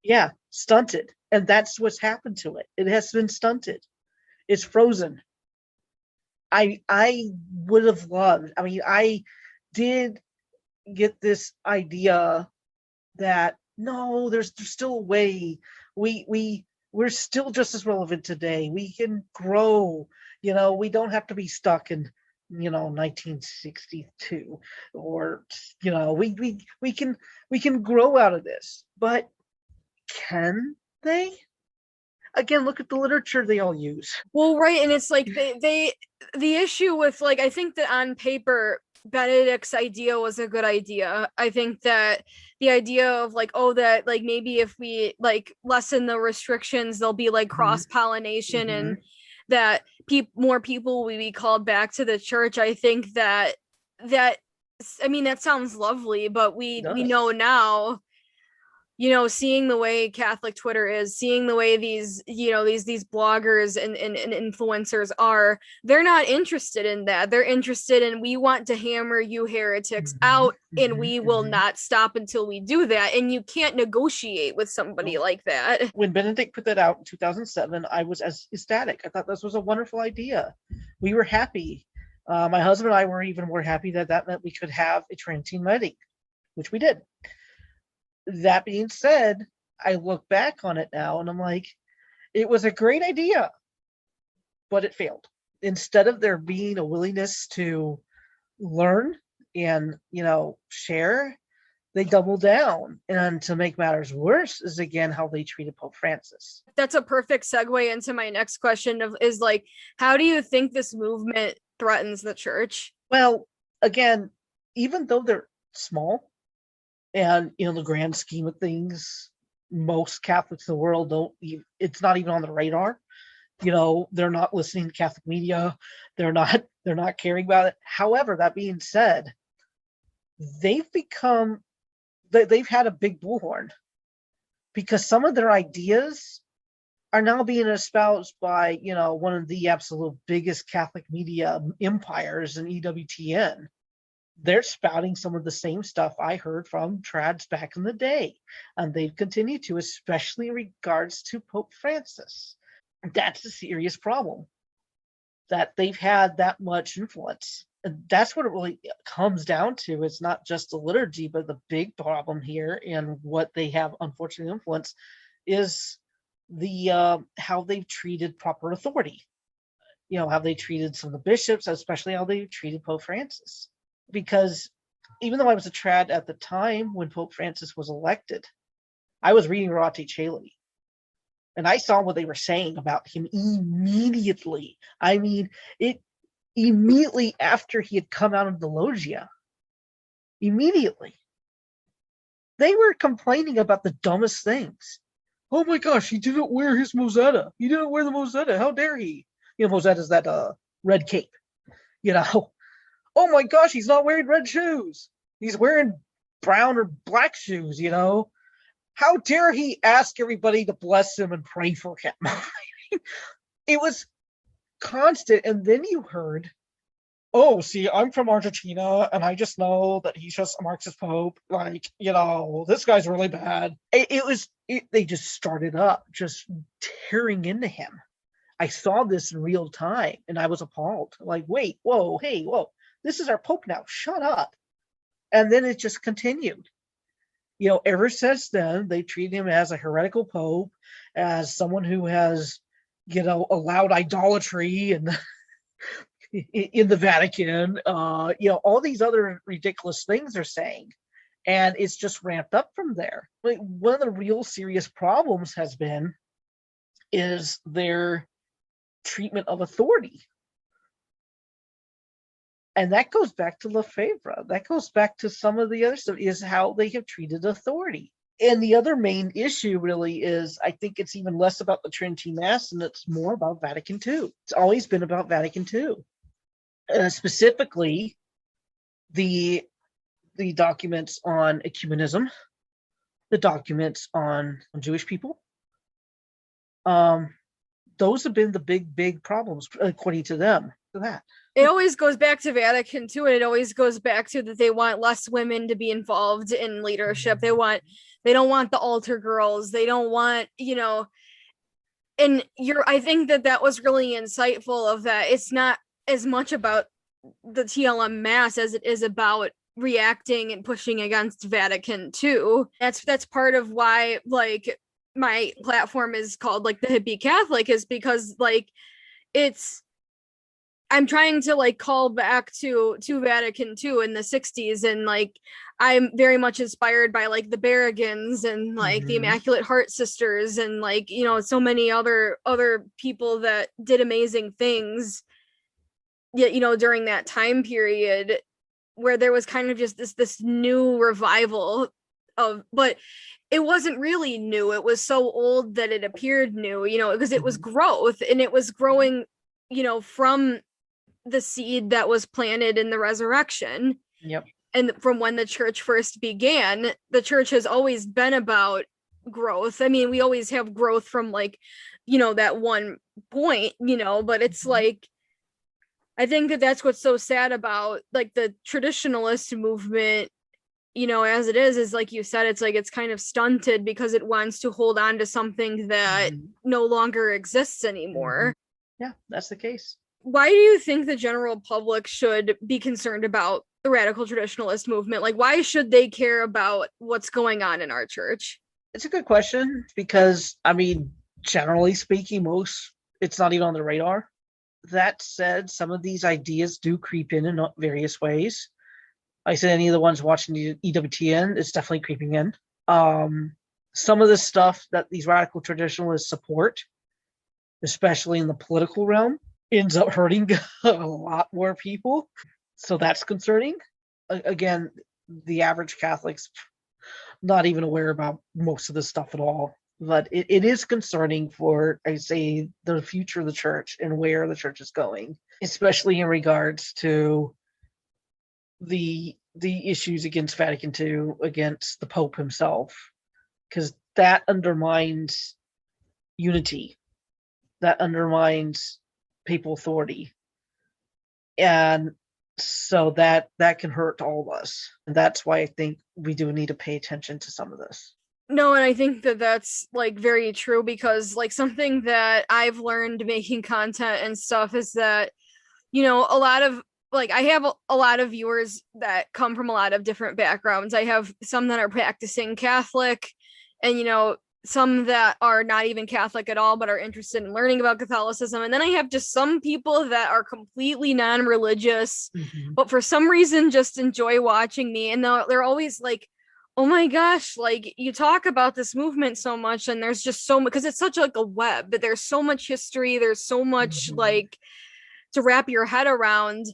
[SPEAKER 3] Yeah, stunted. And that's what's happened to it. It has been stunted. It's frozen. I would have loved, I did get this idea that no, there's still a way. We're still just as relevant today. We can grow. We don't have to be stuck in 1962, or we can grow out of this. But can they? Again, look at the literature they all use.
[SPEAKER 1] Well, right, and it's like the issue with, like, I think that on paper Benedict's idea was a good idea. I think that the idea of like, oh, that like maybe if we like lessen the restrictions, there'll be like cross-pollination and that more people will be called back to the church. I think that sounds lovely, but we know now, seeing the way Catholic Twitter is, seeing the way these bloggers and influencers are, they're not interested in that. They're interested in, we want to hammer you heretics out, and we will not stop until we do that. And you can't negotiate with somebody like that.
[SPEAKER 3] When Benedict put that out in 2007, I was as ecstatic. I thought this was a wonderful idea. We were happy. My husband and I were even more happy that meant we could have a Tridentine wedding, which we did. That being said, I look back on it now and I'm like, it was a great idea, but it failed. Instead of there being a willingness to learn and, share, they doubled down. And to make matters worse is again how they treated Pope Francis.
[SPEAKER 1] That's a perfect segue into my next question is like, how do you think this movement threatens the church?
[SPEAKER 3] Well, again, even though they're small, and in the grand scheme of things, most Catholics in the world it's not even on the radar. They're not listening to Catholic media. They're not caring about it. However, that being said, they've had a big bullhorn because some of their ideas are now being espoused by, one of the absolute biggest Catholic media empires in EWTN. They're spouting some of the same stuff I heard from trads back in the day, and they've continued to, especially in regards to Pope Francis. That's a serious problem, that they've had that much influence. And that's what it really comes down to. It's not just the liturgy, but the big problem here and what they have unfortunately influenced is the how they've treated proper authority. How they treated some of the bishops, especially how they treated Pope Francis. Because even though I was a trad at the time when Pope Francis was elected, I was reading Rad Trad, and I saw what they were saying about him immediately. Immediately after he had come out of the loggia. Immediately. They were complaining about the dumbest things. Oh my gosh, he didn't wear his mozzetta. He didn't wear the mozzetta. How dare he? Mozzetta is that red cape. Oh my gosh, he's not wearing red shoes. He's wearing brown or black shoes, How dare he ask everybody to bless him and pray for him? It was constant. And then you heard, oh, see, I'm from Argentina, and I just know that he's just a Marxist Pope. This guy's really bad. They just started up, just tearing into him. I saw this in real time, and I was appalled. Like, wait, whoa, hey, whoa. This is our Pope now. Shut up. And then it just continued. Ever since then, they treat him as a heretical Pope, as someone who has, allowed idolatry and in the Vatican, all these other ridiculous things they're saying. And it's just ramped up from there. Like, one of the real serious problems is their treatment of authority. And that goes back to Lefebvre. That goes back to some of the other stuff, is how they have treated authority. And the other main issue really is, I think it's even less about the Trinity Mass and it's more about Vatican II. It's always been about Vatican II. Specifically, the documents on ecumenism, the documents on Jewish people. Those have been the big problems, according to them. To that.
[SPEAKER 1] It always goes back to Vatican II, and it always goes back to that they want less women to be involved in leadership. They don't want the altar girls. They don't want, and I think that was really insightful of that. It's not as much about the TLM Mass as it is about reacting and pushing against Vatican II. That's part of why, like, my platform is called, like, the Hippie Catholic, is because, like, I'm trying to, like, call back to Vatican II in the 60s, and, like, I'm very much inspired by, like, the Berrigans and, like, the Immaculate Heart Sisters and, like, so many other people that did amazing things, during that time period, where there was kind of just this new revival but it wasn't really new. It was so old that it appeared new, because it was growth, and it was growing, from the seed that was planted in the resurrection.
[SPEAKER 3] Yep.
[SPEAKER 1] And from when the church first began, the church has always been about growth. I mean, we always have growth from, like, that one point, but it's like, I think that's what's so sad about, like, the traditionalist movement, as it is like you said, it's like it's kind of stunted because it wants to hold on to something that no longer exists anymore.
[SPEAKER 3] Yeah, that's the case.
[SPEAKER 1] Why do you think the general public should be concerned about the radical traditionalist movement? Like, why should they care about what's going on in our church?
[SPEAKER 3] It's a good question, because, I mean, generally speaking, it's not even on the radar. That said, some of these ideas do creep in various ways. Like I said, any of the ones watching the EWTN, it's definitely creeping in. Some of the stuff that these radical traditionalists support, especially in the political realm, ends up hurting a lot more people. So that's concerning. Again, the average Catholic's not even aware about most of this stuff at all. But it is concerning for, I say, the future of the church and where the church is going, especially in regards to the issues against Vatican II, against the Pope himself, because that undermines unity. That undermines papal authority. And so that can hurt all of us. And that's why I think we do need to pay attention to some of this.
[SPEAKER 1] No, and I think that's, like, very true, because, like, something that I've learned making content and stuff is that, a lot of, like, I have a lot of viewers that come from a lot of different backgrounds. I have some that are practicing Catholic, and, some that are not even Catholic at all, but are interested in learning about Catholicism. And then I have just some people that are completely non-religious, but for some reason just enjoy watching me. And they're always like, oh my gosh, like, you talk about this movement so much, and there's just so much, because it's such like a web, but there's so much history, there's so much like to wrap your head around.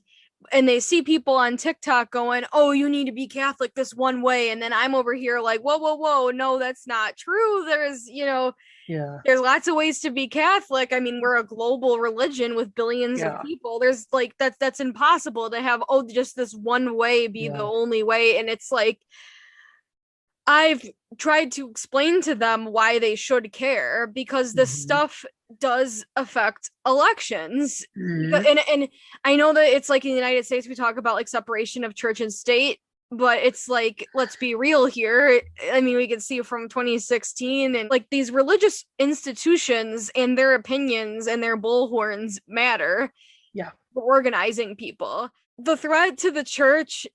[SPEAKER 1] And they see people on TikTok going, oh, you need to be Catholic this one way. And then I'm over here like, whoa, no, that's not true. There's, there's lots of ways to be Catholic. I mean, we're a global religion with billions of people. There's, like, that's impossible to have, just this one way be the only way. And it's like, I've tried to explain to them why they should care, because this stuff does affect elections. And I know that it's like in the United States, we talk about, like, separation of church and state, but it's like, let's be real here. I mean, we can see from 2016, and, like, these religious institutions and their opinions and their bullhorns matter.
[SPEAKER 3] Yeah.
[SPEAKER 1] For organizing people. The threat to the church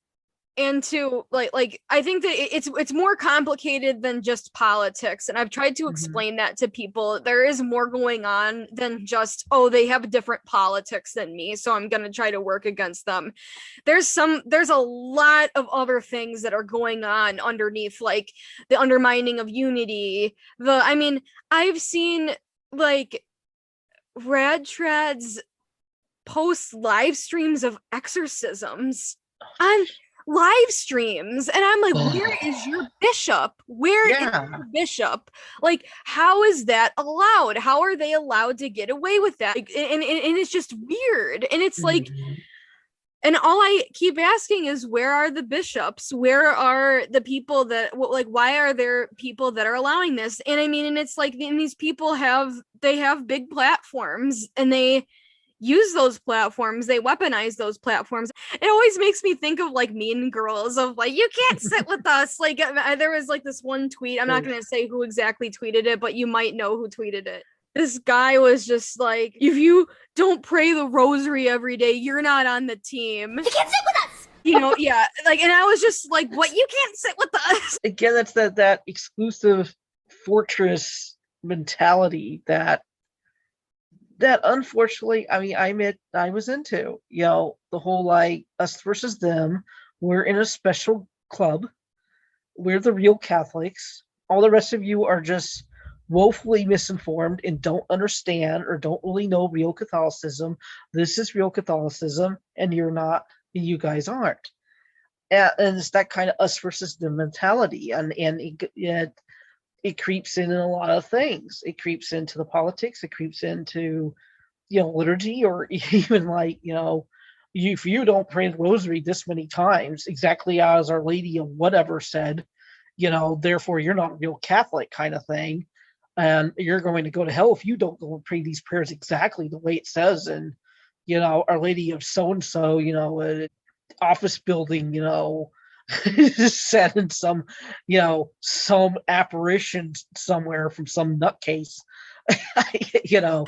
[SPEAKER 1] and to like I think that it's more complicated than just politics, and I've tried to explain that to people. There is more going on than just, oh, they have different politics than me, so I'm going to try to work against them. There's a lot of other things that are going on underneath, like the undermining of unity. I've seen like Rad Trad's post live streams of exorcisms on live streams, and I'm like, where is your bishop? Where is your bishop? Like, how is that allowed? How are they allowed to get away with that? Like, and it's just weird. And it's like, and all I keep asking is, where are the bishops? Where are the people that, like, why are there people that are allowing this? And I mean, and it's like, and these people have big platforms, and they use those platforms, they weaponize those platforms. It always makes me think of like Mean Girls, of like, you can't sit with us. Like, there was like this one tweet, I'm not going to say who exactly tweeted it, but you might know who tweeted it. This guy was just like, if you don't pray the rosary every day, you're not on the team. You can't sit with us. You know, yeah. Like, and I was just like, what? You can't sit with us.
[SPEAKER 3] Again, that's that exclusive fortress mentality that unfortunately, I mean, I was into, you know, the whole like us versus them. We're in a special club. We're the real Catholics. All the rest of you are just woefully misinformed and don't understand or don't really know real Catholicism. This is real Catholicism, and you're not. You guys aren't. And it's that kind of us versus them mentality, and it creeps in a lot of things. It creeps into the politics. It creeps into, you know, liturgy, or even like, you know, if you don't pray the rosary this many times, exactly as Our Lady of whatever said, you know, therefore you're not a real Catholic, kind of thing. And you're going to go to hell if you don't go and pray these prayers exactly the way it says. And, you know, Our Lady of so-and-so, you know, office building, you know, set in some, you know, some apparition somewhere from some nutcase. You know,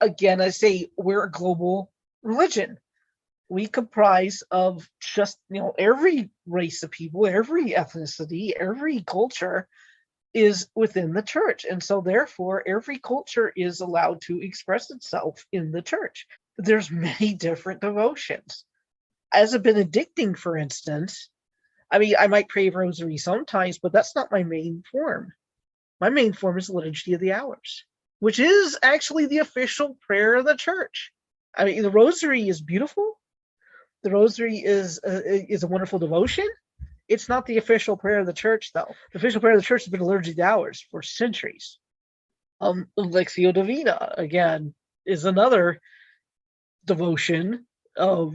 [SPEAKER 3] Again, I say we're a global religion. We comprise of just, you know, every race of people, every ethnicity, every culture is within the church. And so therefore every culture is allowed to express itself in the church. There's many different devotions. As a Benedictine, for instance, I mean, I might pray rosary sometimes, but that's not my main form. My main form is the Liturgy of the Hours, which is actually the official prayer of the church. I mean, the rosary is beautiful. The rosary is a wonderful devotion. It's not the official prayer of the church, though. The official prayer of the church has been the Liturgy of the Hours for centuries. Lectio Divina, again, is another devotion of,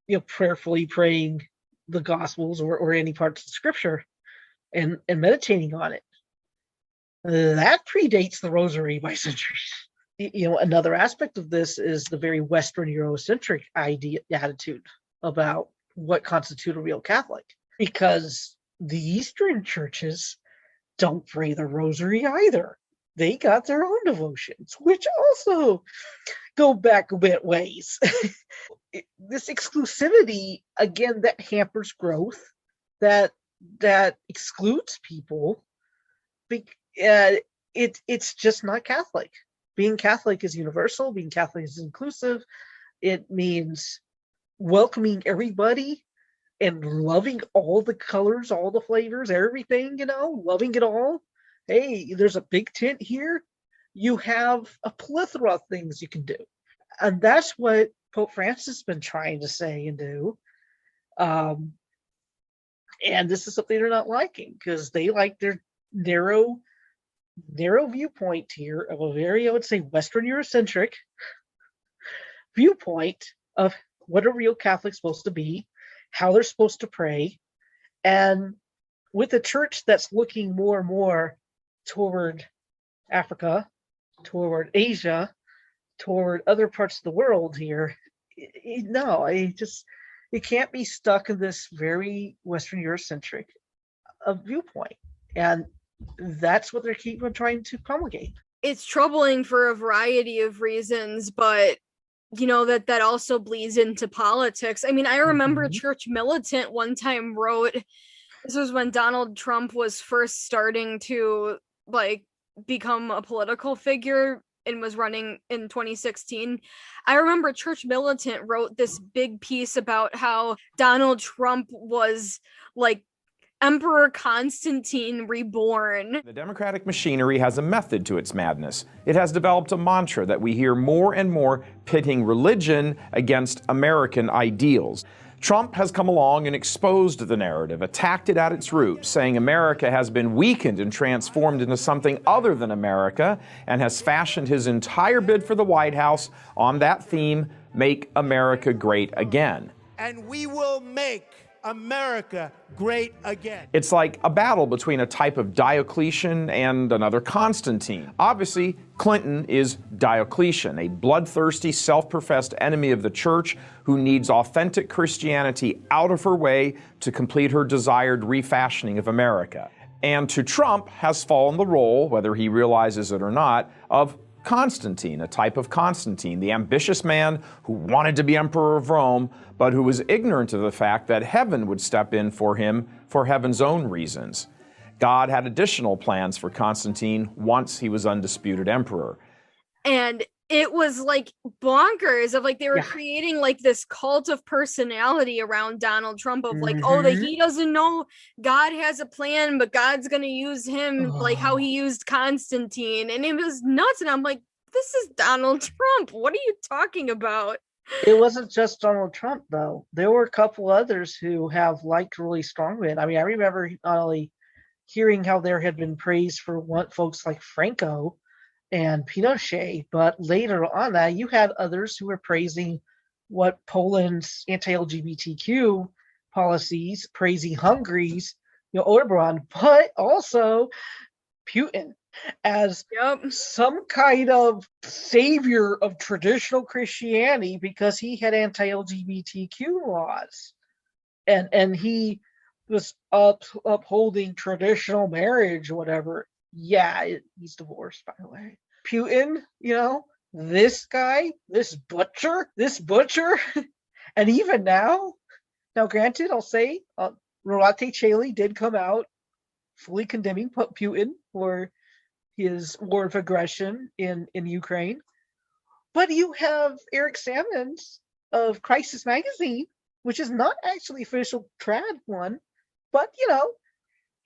[SPEAKER 3] you know, prayerfully praying the Gospels or any parts of Scripture and meditating on it. That predates the Rosary by centuries. You know, another aspect of this is the very Western Eurocentric attitude about what constitutes a real Catholic, because the Eastern churches don't pray the Rosary either. They got their own devotions, which also go back a bit ways. This exclusivity, again, that hampers growth, that excludes people. It's just not Catholic. Being Catholic is universal. Being Catholic is inclusive. It means welcoming everybody and loving all the colors, all the flavors, everything, you know, loving it all. Hey, there's a big tent here. You have a plethora of things you can do. And that's what Pope Francis has been trying to say and do. And this is something they're not liking, because they like their narrow viewpoint here of a very, I would say, Western Eurocentric viewpoint of what a real Catholic's supposed to be, how they're supposed to pray. And with a church that's looking more and more toward Africa, toward Asia, toward other parts of the world here, it can't be stuck in this very Western Eurocentric viewpoint. And that's what they keep on trying to promulgate.
[SPEAKER 1] It's troubling for a variety of reasons, but that also bleeds into politics. I mean, I remember Church Militant one time wrote, this was when Donald Trump was first starting to like become a political figure and was running in 2016. I remember Church Militant wrote this big piece about how Donald Trump was like Emperor Constantine reborn.
[SPEAKER 13] The democratic machinery has a method to its madness. It has developed a mantra that we hear more and more, pitting religion against American ideals. Trump has come along and exposed the narrative, attacked it at its root, saying America has been weakened and transformed into something other than America, and has fashioned his entire bid for the White House on that theme, Make America Great Again.
[SPEAKER 12] And we will make America great again.
[SPEAKER 13] It's like a battle between a type of Diocletian and another Constantine. Obviously, Clinton is Diocletian, a bloodthirsty, self-professed enemy of the church who needs authentic Christianity out of her way to complete her desired refashioning of America. And to Trump has fallen the role, whether he realizes it or not, of Constantine, a type of Constantine, the ambitious man who wanted to be emperor of Rome, but who was ignorant of the fact that heaven would step in for him for heaven's own reasons. God had additional plans for Constantine once he was undisputed emperor.
[SPEAKER 1] And it was like bonkers of like they were creating like this cult of personality around Donald Trump of like, oh, that he doesn't know God has a plan, but God's gonna use him like how he used Constantine. And it was nuts. And I'm like, this is Donald Trump. What are you talking about?
[SPEAKER 3] It wasn't just Donald Trump, though. There were a couple others who have liked really strongly. I mean, I remember not only hearing how there had been praise for folks like Franco and Pinochet, but later on that you had others who were praising what Poland's anti-LGBTQ policies, praising Hungary's, Orban, but also Putin as some kind of savior of traditional Christianity because he had anti-LGBTQ laws, and he was upholding traditional marriage or whatever. Yeah, he's divorced, by the way. Putin, this guy, this butcher, and even now, granted, I'll say, Rad Trad did come out fully condemning Putin for his war of aggression in Ukraine. But you have Eric Sammons of Crisis Magazine, which is not actually official trad one, but,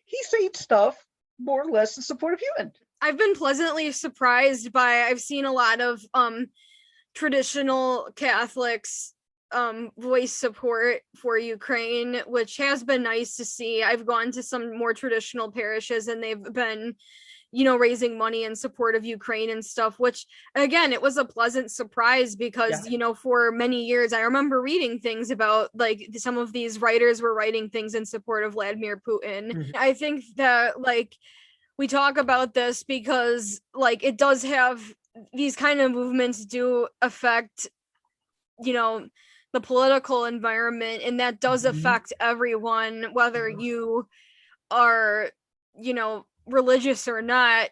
[SPEAKER 3] he said stuff more or less in support of Putin.
[SPEAKER 1] I've been pleasantly surprised by, I've seen a lot of traditional Catholics voice support for Ukraine, which has been nice to see. I've gone to some more traditional parishes and they've been, raising money in support of Ukraine and stuff, which again, it was a pleasant surprise because, for many years, I remember reading things about like some of these writers were writing things in support of Vladimir Putin. I think that like we talk about this because like it does have these kind of movements do affect, the political environment, and that does affect everyone, whether you are, religious or not.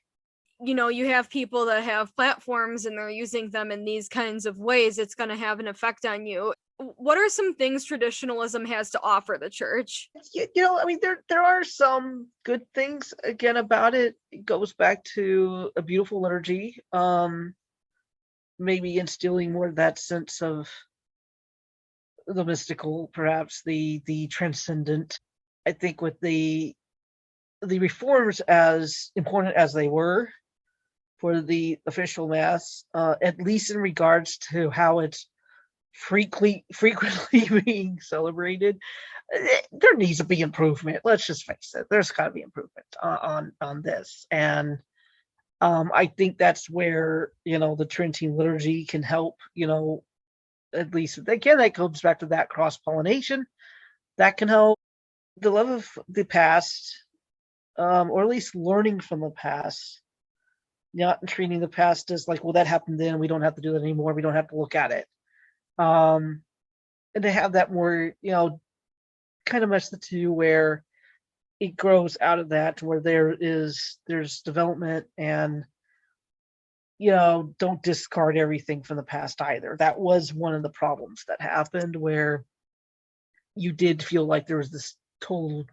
[SPEAKER 1] You have people that have platforms and they're using them in these kinds of ways. It's going to have an effect on you. What are some things traditionalism has to offer the church?
[SPEAKER 3] I mean, there are some good things again about it. It goes back to a beautiful liturgy, maybe instilling more of that sense of the mystical, perhaps the transcendent. I think with the reforms, as important as they were for the official mass, at least in regards to how it's frequently being celebrated, there needs to be improvement. Let's just face it. There's got to be improvement on this, and I think that's where the Tridentine liturgy can help. At least again, that comes back to that cross-pollination that can help. The love of the past, or at least learning from the past, not treating the past as like, well, that happened then, we don't have to do that anymore, we don't have to look at it, and to have that more, kind of mesh the two where it grows out of that, where there's development and don't discard everything from the past either. That was one of the problems that happened, where you did feel like there was this total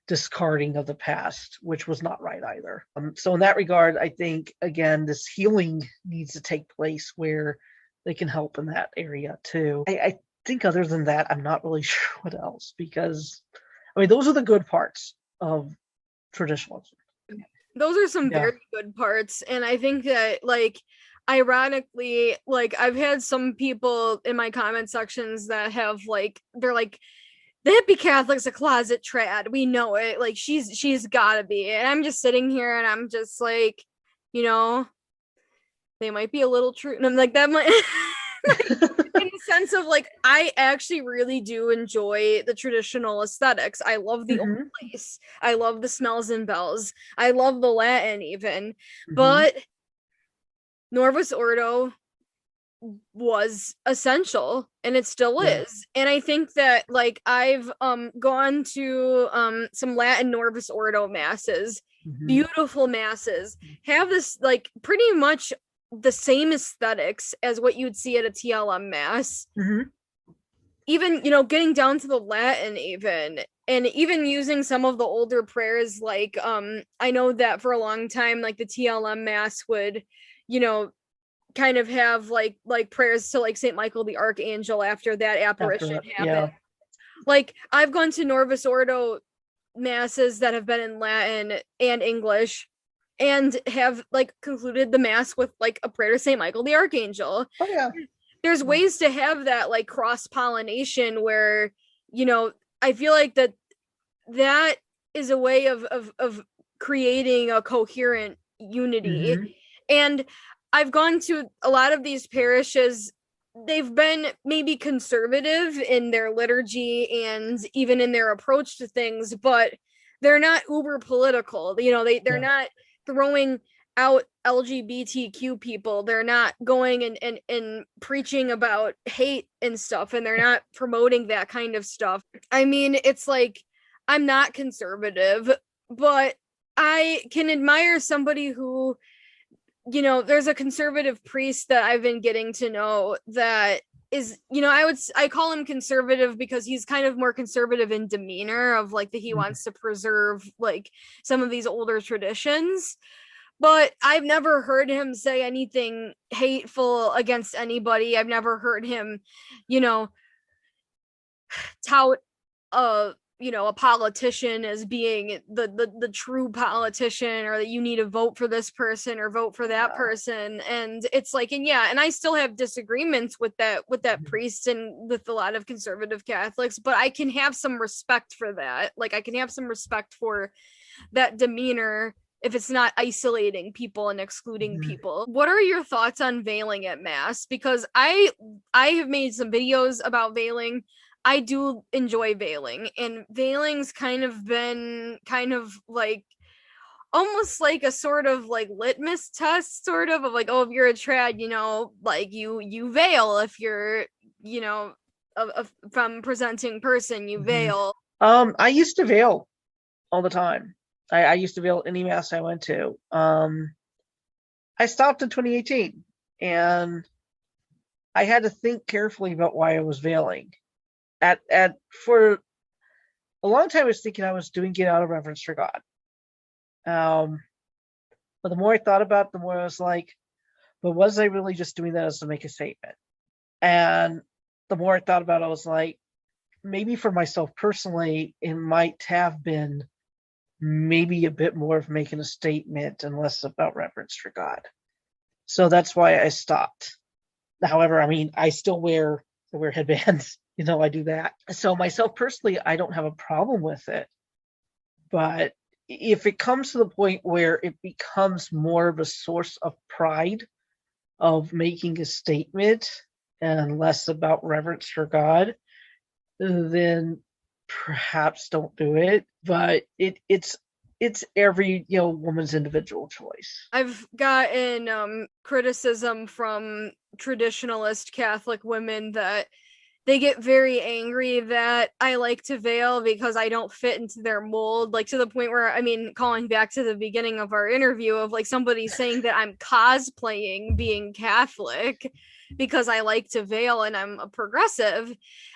[SPEAKER 3] discarding of the past, which was not right either. So in that regard, I think, again, this healing needs to take place where they can help in that area too. I think other than that, I'm not really sure what else, because I mean, those are the good parts of traditionalism.
[SPEAKER 1] Those are some very good parts. And I think that, like, ironically, like, I've had some people in my comment sections that have, like, they're like, the hippie Catholic's a closet trad. We know it. Like, she's gotta be. And I'm just sitting here and I'm just like, they might be a little true. And I'm like, that might like, in the sense of, like, I actually really do enjoy the traditional aesthetics. I love the old place. I love the smells and bells. I love the Latin even. But Norvis Ordo was essential, and it still is. And I think that, like, I've gone to some Latin Norvis Ordo masses, beautiful masses, have this, like, pretty much the same aesthetics as what you'd see at a TLM mass. Even, getting down to the Latin even, and even using some of the older prayers, like, I know that for a long time, like, the TLM mass would, kind of have like prayers to, like, Saint Michael the Archangel after that apparition happened. Like, I've gone to Norvis Ordo masses that have been in Latin and English, and have, like, concluded the mass with, like, a prayer to Saint Michael the Archangel. There's ways to have that, like, cross-pollination where, I feel like that is a way of creating a coherent unity. And I've gone to a lot of these parishes. They've been maybe conservative in their liturgy and even in their approach to things, but they're not uber political. They're not throwing out LGBTQ people. They're not going and preaching about hate and stuff, and they're not promoting that kind of stuff. I mean, it's like, I'm not conservative, but I can admire somebody who, there's a conservative priest that I've been getting to know that is, I call him conservative because he's kind of more conservative in demeanor, of, like, that he wants to preserve, like, some of these older traditions. But I've never heard him say anything hateful against anybody. I've never heard him, tout a politician as being the true politician, or that you need to vote for this person or vote for that person. And it's like, and I still have disagreements with that priest and with a lot of conservative Catholics, but I can have some respect for that. Like, I can have some respect for that demeanor if it's not isolating people and excluding people. What are your thoughts on veiling at Mass? Because I have made some videos about veiling. I do enjoy veiling, and veiling's kind of been like almost like a sort of like litmus test, sort of like, oh, if you're a trad, like you veil. If you're, from presenting person, you veil.
[SPEAKER 3] I used to veil all the time. I used to veil any mass I went to. I stopped in 2018, and I had to think carefully about why I was veiling. For a long time, I was thinking I was doing it out of reverence for God. But the more I thought about it, the more I was like, but was I really just doing that as to make a statement? And the more I thought about it, I was like, maybe for myself personally, it might have been maybe a bit more of making a statement and less about reverence for God. So that's why I stopped. However, I mean, I still wear headbands. I do that. So myself personally, I don't have a problem with it. But if it comes to the point where it becomes more of a source of pride of making a statement and less about reverence for God, then perhaps don't do it. But it's every woman's individual choice.
[SPEAKER 1] I've gotten criticism from traditionalist Catholic women that they get very angry that I like to veil because I don't fit into their mold, like to the point where, I mean, calling back to the beginning of our interview of like somebody saying that I'm cosplaying being Catholic because I like to veil and I'm a progressive.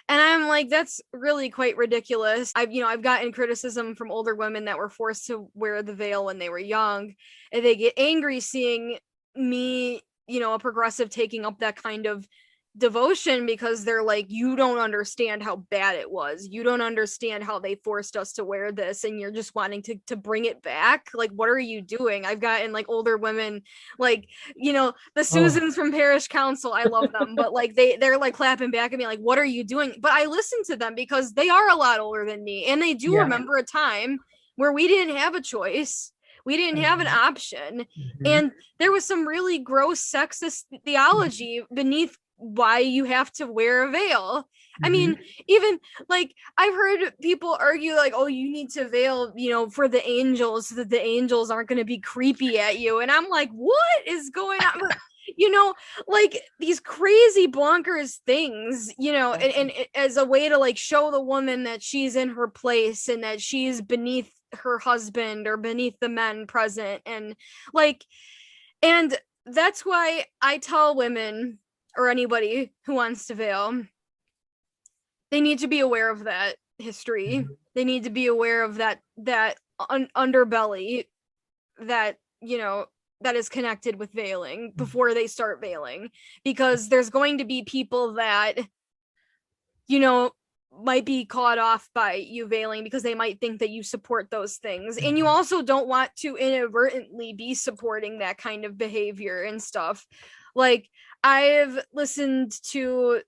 [SPEAKER 1] And I'm like, that's really quite ridiculous. I've gotten criticism from older women that were forced to wear the veil when they were young, and they get angry seeing me, a progressive, taking up that kind of devotion because they're like, you don't understand how bad it was. You don't understand how they forced us to wear this, and you're just wanting to bring it back. Like, what are you doing? I've gotten like older women, like, the Susans from Parish Council, I love them, but like they're like clapping back at me like, what are you doing? But I listen to them because they are a lot older than me, and they do remember a time where we didn't have a choice. We didn't have an option. And there was some really gross sexist theology beneath why you have to wear a veil. I mean, even like I've heard people argue like, oh, you need to veil, for the angels so that the angels aren't going to be creepy at you. And I'm like, what is going on? Like these crazy bonkers things, and as a way to like show the woman that she's in her place and that she's beneath her husband or beneath the men present. And that's why I tell women or anybody who wants to veil, they need to be aware of that history. They need to be aware of that underbelly that, that is connected with veiling before they start veiling, because there's going to be people that, might be caught off by you veiling because they might think that you support those things. And you also don't want to inadvertently be supporting that kind of behavior and stuff. Like, I've listened to,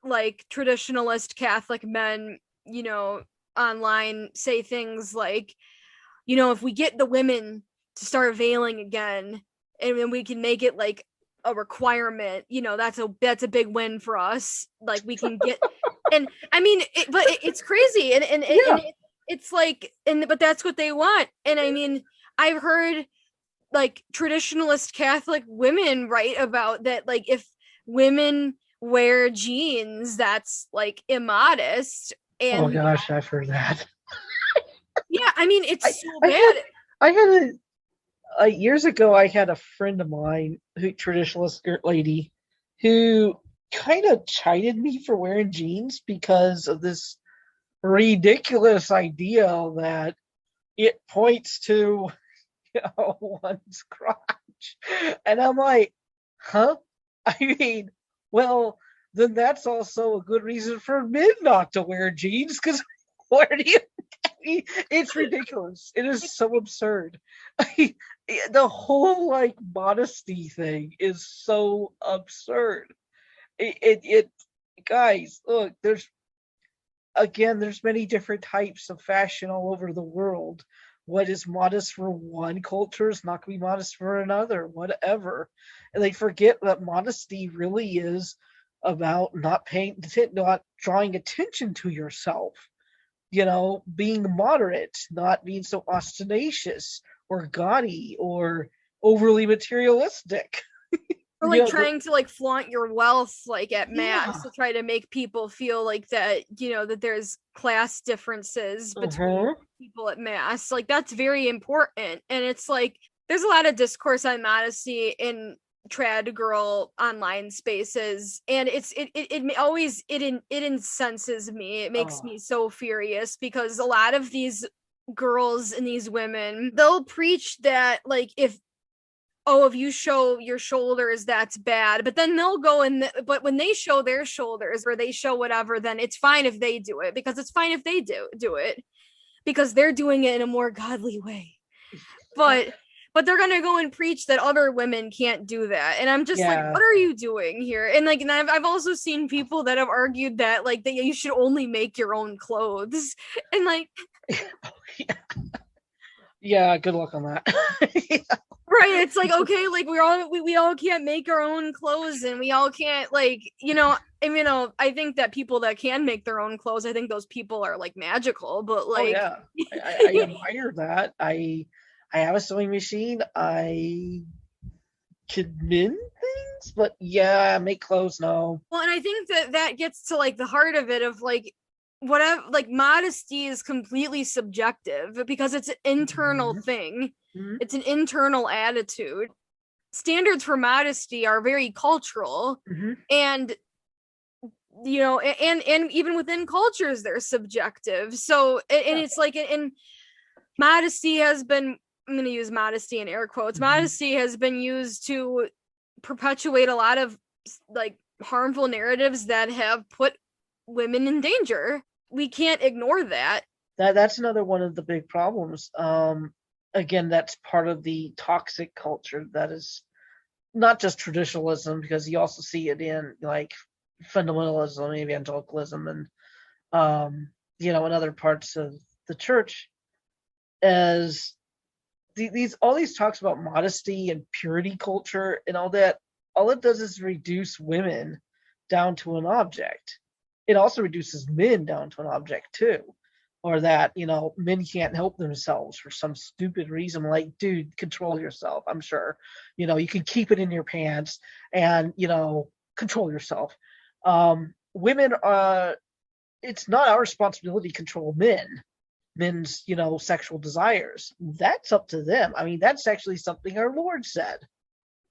[SPEAKER 1] like traditionalist Catholic men, online say things like, if we get the women to start veiling again and then we can make it like a requirement, that's a big win for us. Like we can get, and I mean, it's crazy. And it's like, but that's what they want. And I mean, I've heard like traditionalist Catholic women write about that, like if women wear jeans, that's like immodest. And
[SPEAKER 3] oh gosh, I've heard that.
[SPEAKER 1] Yeah, I mean, it's so bad.
[SPEAKER 3] I had years ago, I had a friend of mine, traditionalist lady, who kind of chided me for wearing jeans because of this ridiculous idea that it points to one's crotch. And I'm like, huh? I mean, well, then that's also a good reason for men not to wear jeans, because where do you... it's ridiculous. It is so absurd. The whole like modesty thing is so absurd. It guys, look, there's many different types of fashion all over the world. What is modest for one culture is not going to be modest for another, whatever. And they forget that modesty really is about not drawing attention to yourself. Being moderate, not being so ostentatious or gaudy or overly materialistic.
[SPEAKER 1] Or like trying to like flaunt your wealth like at mass to try to make people feel like that, that there's class differences between people at mass. Like that's very important. And it's like there's a lot of discourse on modesty in trad girl online spaces, and it always incenses me. It makes me so furious, because a lot of these girls and these women, they'll preach that like if you show your shoulders, that's bad, but then they'll go but when they show their shoulders or they show whatever, then it's fine if they do it, because it's fine if they do it because they're doing it in a more godly way. But they're gonna go and preach that other women can't do that, and I'm just like, what are you doing here? And like, and I've also seen people that have argued that like that you should only make your own clothes, and like,
[SPEAKER 3] yeah, good luck on that.
[SPEAKER 1] Right? It's like, okay, like we all can't make our own clothes, and we all can't like, I think that people that can make their own clothes, I think those people are like magical, but like,
[SPEAKER 3] I admire that. I have a sewing machine. I could mend things, but yeah, make clothes, no.
[SPEAKER 1] Well, and I think that gets to like the heart of it of like whatever, like modesty is completely subjective because it's an internal thing. It's an internal attitude. Standards for modesty are very cultural, and you know, and even within cultures they're subjective. So and it's like, and modesty has been, I'm going to use modesty in air quotes, modesty has been used to perpetuate a lot of like harmful narratives that have put women in danger. We can't ignore that.
[SPEAKER 3] That's another one of the big problems. Again, that's part of the toxic culture that is not just traditionalism, because you also see it in like fundamentalism, evangelicalism, and you know, in other parts of the church, as all these talks about modesty and purity culture and all that. All it does is reduce women down to an object. It also reduces men down to an object too, or that, you know, men can't help themselves for some stupid reason. Like, dude, control yourself. I'm sure, you know, you can keep it in your pants and, you know, control yourself. Women, it's not our responsibility to control men's, you know, sexual desires. That's up to them. I mean, that's actually something our Lord said.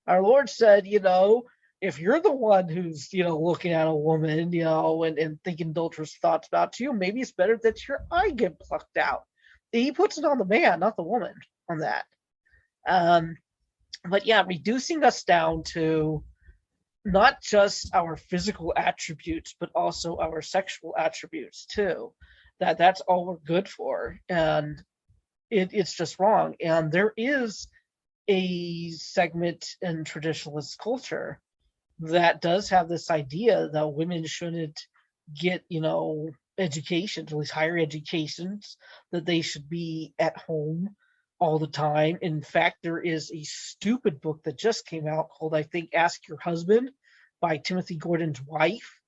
[SPEAKER 3] Our Lord said, you know, if you're the one who's, you know, looking at a woman, you know, and thinking adulterous thoughts about you, maybe it's better that your eye get plucked out. He puts it on the man, not the woman, on that. But yeah, reducing us down to not just our physical attributes, but also our sexual attributes too. That's all we're good for, and it's just wrong. And there is a segment in traditionalist culture that does have this idea that women shouldn't get, you know, educations, at least higher educations, that they should be at home all the time. In fact, there is a stupid book that just came out called, I think, Ask Your Husband by Timothy Gordon's wife,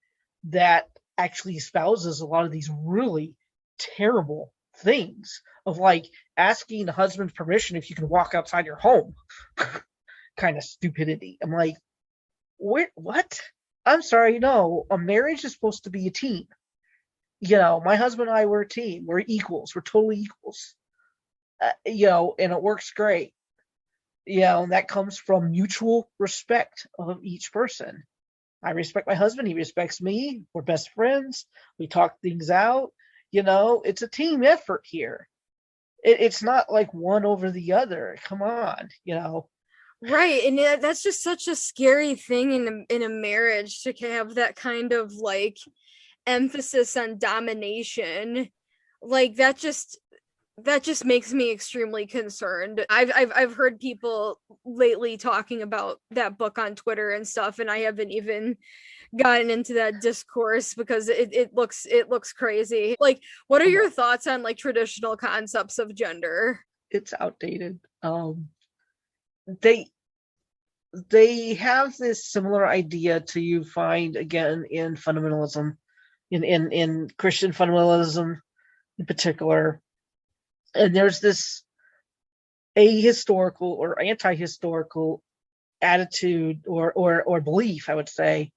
[SPEAKER 3] that actually espouses a lot of these really terrible things of like asking the husband's permission if you can walk outside your home kind of stupidity. I'm like, what? I'm sorry, no, a marriage is supposed to be a team. You know, my husband and I, we're a team. We're equals. We're totally equals. You know, and it works great. You know, and that comes from mutual respect of each person. I respect my husband. He respects me. We're best friends. We talk things out. You know, it's a team effort here. It's not like one over the other. Come on, you know.
[SPEAKER 1] Right, and that's just such a scary thing in a marriage, to have that kind of like emphasis on domination. Like that just makes me extremely concerned. I've heard people lately talking about that book on Twitter and stuff, and I haven't even gotten into that discourse because it looks crazy. Like, what are your thoughts on like traditional concepts of gender?
[SPEAKER 3] It's outdated. They have this similar idea to you find again in fundamentalism, in Christian fundamentalism in particular. And there's this ahistorical or anti-historical attitude or belief, I would say,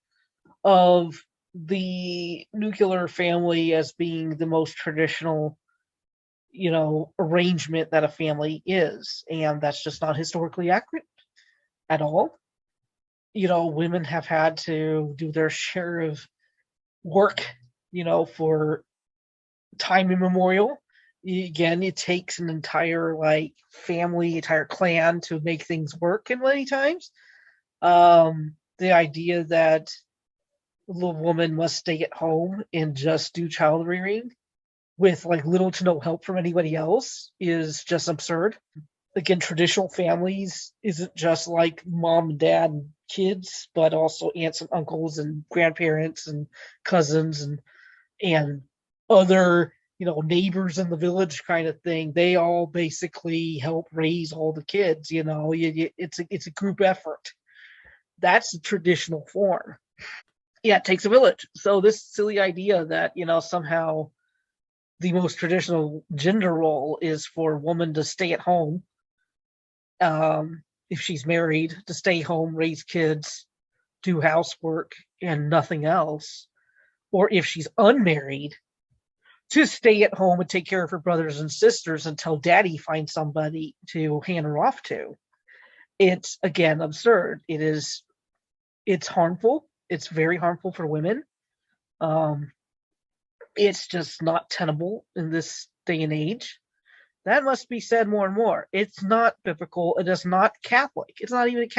[SPEAKER 3] of the nuclear family as being the most traditional, you know, arrangement that a family is. And that's just not historically accurate at all. You know, women have had to do their share of work, you know, for time immemorial. Again, it takes an entire like family, entire clan to make things work. And many times, the idea that the woman must stay at home and just do child rearing with like little to no help from anybody else is just absurd. Again, traditional families isn't just like mom and dad and kids, but also aunts and uncles and grandparents and cousins and other, you know, neighbors in the village kind of thing. They all basically help raise all the kids. You know, it's a group effort. That's the traditional form. Yeah, it takes a village. So this silly idea that, you know, somehow the most traditional gender role is for a woman to stay at home, if she's married, to stay home, raise kids, do housework, and nothing else. Or if she's unmarried, to stay at home and take care of her brothers and sisters until daddy finds somebody to hand her off to. It's, again, absurd. It's harmful. It's very harmful for women. It's just not tenable in this day and age. That must be said more and more. It's not biblical. It is not Catholic. It's not even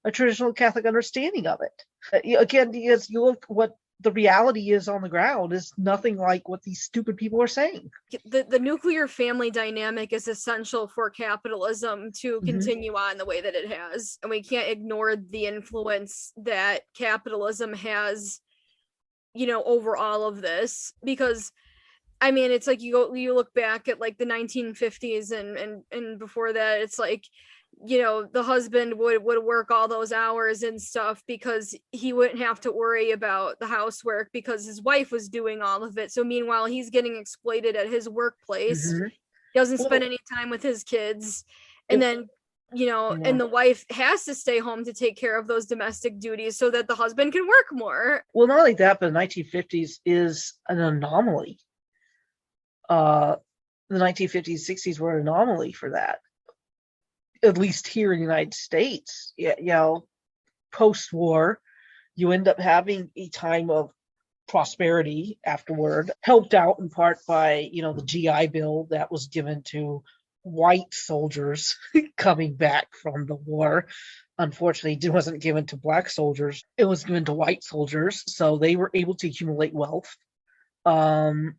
[SPEAKER 3] a traditional Catholic understanding of it. Again, as you look what the reality is on the ground, is nothing like what these stupid people are saying.
[SPEAKER 1] The nuclear family dynamic is essential for capitalism to continue on the way that it has. And we can't ignore the influence that capitalism has, over all of this. Because, I mean, it's like you look back at like the 1950s and before that, it's like, the husband would work all those hours and stuff because he wouldn't have to worry about the housework because his wife was doing all of it. So meanwhile, he's getting exploited at his workplace. He doesn't spend any time with his kids. And then, and the wife has to stay home to take care of those domestic duties so that the husband can work more.
[SPEAKER 3] Well, not only that, but the 1950s is an anomaly. The 1950s, 60s were an anomaly for that. At least here in the United States, post-war, you end up having a time of prosperity afterward, helped out in part by, the GI Bill that was given to white soldiers coming back from the war. Unfortunately, it wasn't given to black soldiers. It was given to white soldiers, so they were able to accumulate wealth. The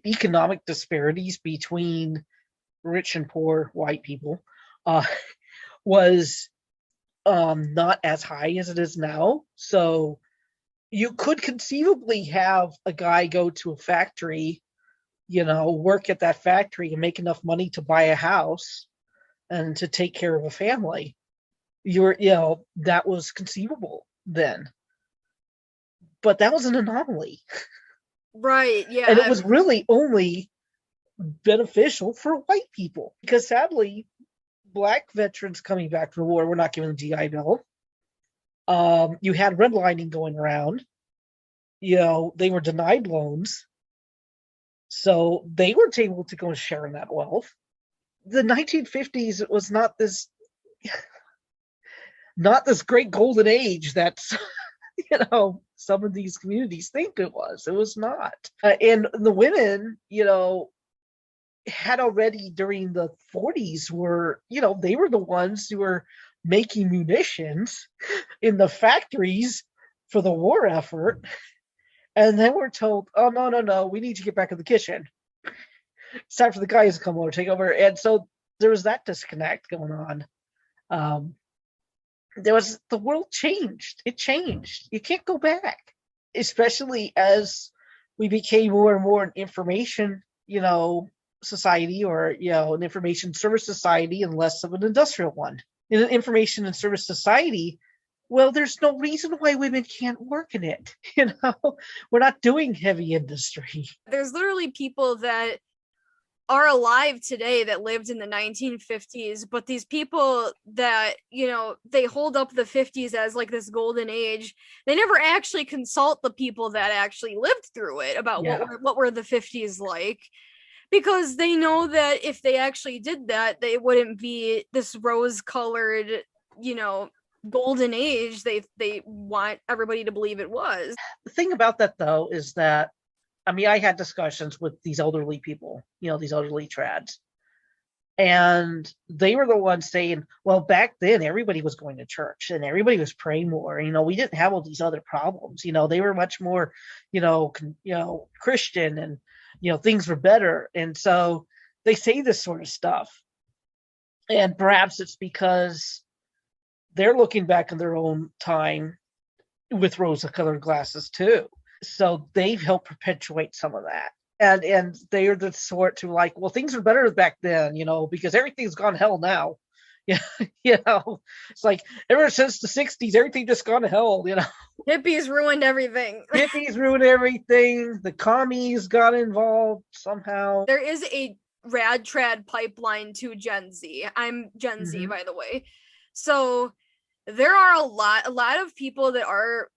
[SPEAKER 3] economic disparities between rich and poor white people was not as high as it is now. So you could conceivably have a guy go to a factory, work at that factory and make enough money to buy a house and to take care of a family. That was conceivable then. But that was an anomaly.
[SPEAKER 1] Right, yeah.
[SPEAKER 3] And it was really only beneficial for white people because sadly black veterans coming back from the war were not given the GI Bill. You had redlining going around. They were denied loans, so they weren't able to go and share in that wealth. The 1950s, it was not this great golden age that's some of these communities think it was. It was not. And the women, had already during the 40s were, they were the ones who were making munitions in the factories for the war effort. And then we're told, oh, no, we need to get back in the kitchen. It's time for the guys to come over, take over. And so there was that disconnect going on. The world changed. It changed. You can't go back, especially as we became more and more an information, society or an information service society and less of an industrial one. In an information and service society, well, there's no reason why women can't work in it. We're not doing heavy industry.
[SPEAKER 1] There's literally people that are alive today that lived in the 1950s, but these people that, they hold up the 50s as like this golden age, they never actually consult the people that actually lived through it about what were the 50s like. Because they know that if they actually did that, they wouldn't be this rose-colored, golden age they want everybody to believe it was.
[SPEAKER 3] The thing about that, though, is that, I had discussions with these elderly people, these elderly trads. And they were the ones saying, well, back then, everybody was going to church and everybody was praying more. We didn't have all these other problems. They were much more, Christian and, things were better. And so they say this sort of stuff. And perhaps it's because they're looking back in their own time with rose-colored glasses too. So they've helped perpetuate some of that. And they are the sort to like, well, things were better back then, because everything's gone to hell now. It's like ever since the 60s, everything just gone to hell,
[SPEAKER 1] Hippies ruined everything.
[SPEAKER 3] Hippies ruined everything. The commies got involved somehow.
[SPEAKER 1] There is a Rad Trad pipeline to Gen Z. I'm Gen Z, by the way. So there are a lot of people that are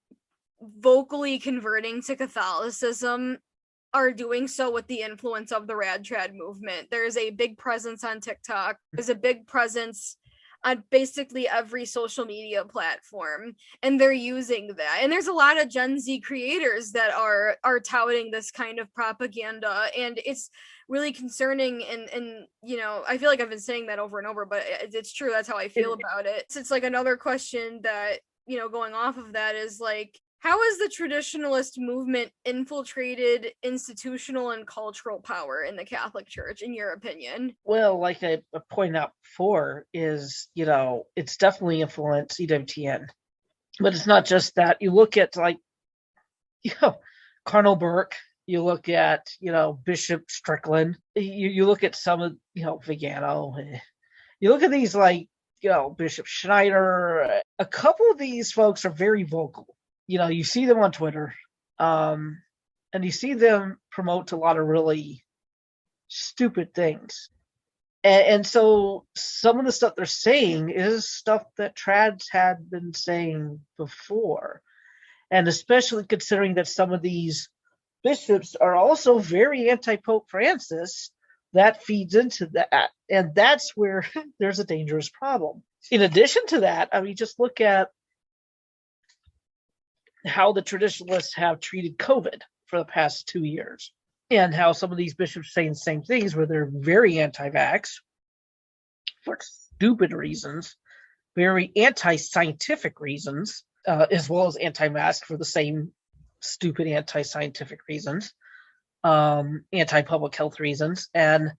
[SPEAKER 1] vocally converting to Catholicism are doing so with the influence of the Rad Trad movement. There's a big presence on TikTok. There's a big presence on basically every social media platform, and they're using that. And there's a lot of Gen Z creators that are touting this kind of propaganda, and it's really concerning. And you know, I feel like I've been saying that over and over, but it's true. That's how I feel about it. So it's like another question that, you know, going off of that is like, how has the traditionalist movement infiltrated institutional and cultural power in the Catholic Church, in your opinion?
[SPEAKER 3] Well, like I pointed out before, is, you know, it's definitely influenced EWTN. But it's not just that. You look at, like, you know, Cardinal Burke, you look at, you know, Bishop Strickland, you look at some of, you know, Vigano, you look at these, like, you know, Bishop Schneider. A couple of these folks are very vocal. You know, you see them on Twitter, and you see them promote a lot of really stupid things. And so some of the stuff they're saying is stuff that trads had been saying before. And especially considering that some of these bishops are also very anti-Pope Francis, that feeds into that. And that's where there's a dangerous problem. In addition to that, I mean, just look at how the traditionalists have treated COVID for the past 2 years, and how some of these bishops saying the same things, where they're very anti-vax for stupid reasons, very anti-scientific reasons, as well as anti-mask for the same stupid anti-scientific reasons, anti-public health reasons. And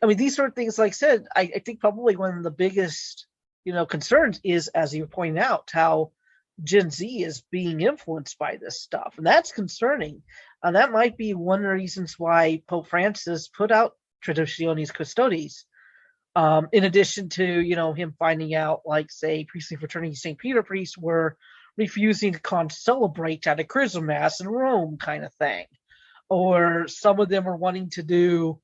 [SPEAKER 3] I mean, these sort of things, like I said, I think probably one of the biggest, you know, concerns is, as you pointed out, how Gen Z is being influenced by this stuff, and that's concerning. And that might be one of the reasons why Pope Francis put out Traditionis Custodes. In addition to, you know, him finding out, like, say, priestly fraternity St. Peter priests were refusing to celebrate at a Chrism Mass in Rome, kind of thing, or some of them are wanting to do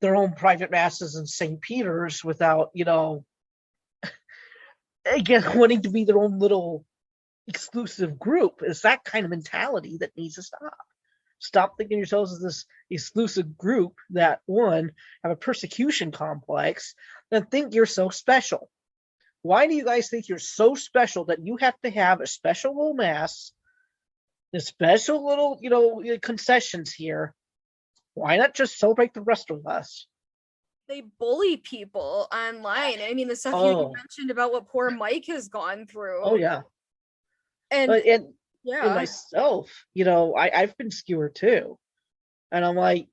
[SPEAKER 3] their own private masses in St. Peter's without, you know, again, wanting to be their own little exclusive group. It's that kind of mentality that needs to stop. Stop thinking yourselves as this exclusive group that, one, have a persecution complex, and think you're so special. Why do you guys think you're so special that you have to have a special little mass, the special little, you know, concessions here? Why not just celebrate the rest of us?
[SPEAKER 1] They bully people online. I mean, the stuff you mentioned about what poor Mike has gone through.
[SPEAKER 3] Oh, yeah. And myself, you know, I've been skewered too, and I'm like,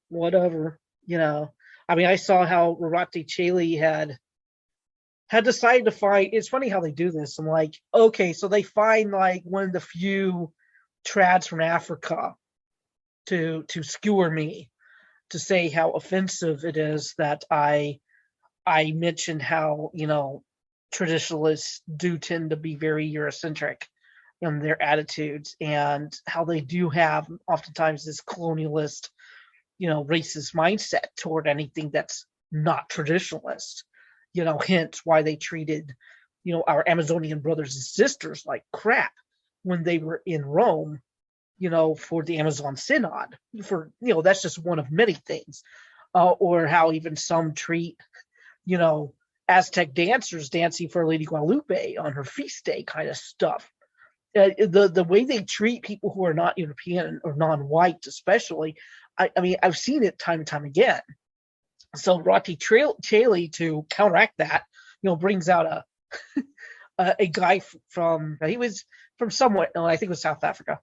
[SPEAKER 3] whatever, you know. I mean, I saw how Rorati Chaley had decided to find. It's funny how they do this. I'm like, okay, so they find, like, one of the few trads from Africa to skewer me, to say how offensive it is that I mentioned how, you know, traditionalists do tend to be very Eurocentric in their attitudes, and how they do have oftentimes this colonialist, you know, racist mindset toward anything that's not traditionalist. You know, hence why they treated, you know, our Amazonian brothers and sisters like crap when they were in Rome, you know, for the Amazon Synod. For, you know, that's just one of many things. Or how even some treat, you know, Aztec dancers dancing for Lady Guadalupe on her feast day kind of stuff. The way they treat people who are not European or non-white, especially, I mean, I've seen it time and time again. So Rati Chaley, to counteract that, you know, brings out a guy from, he was from somewhere, I think it was South Africa.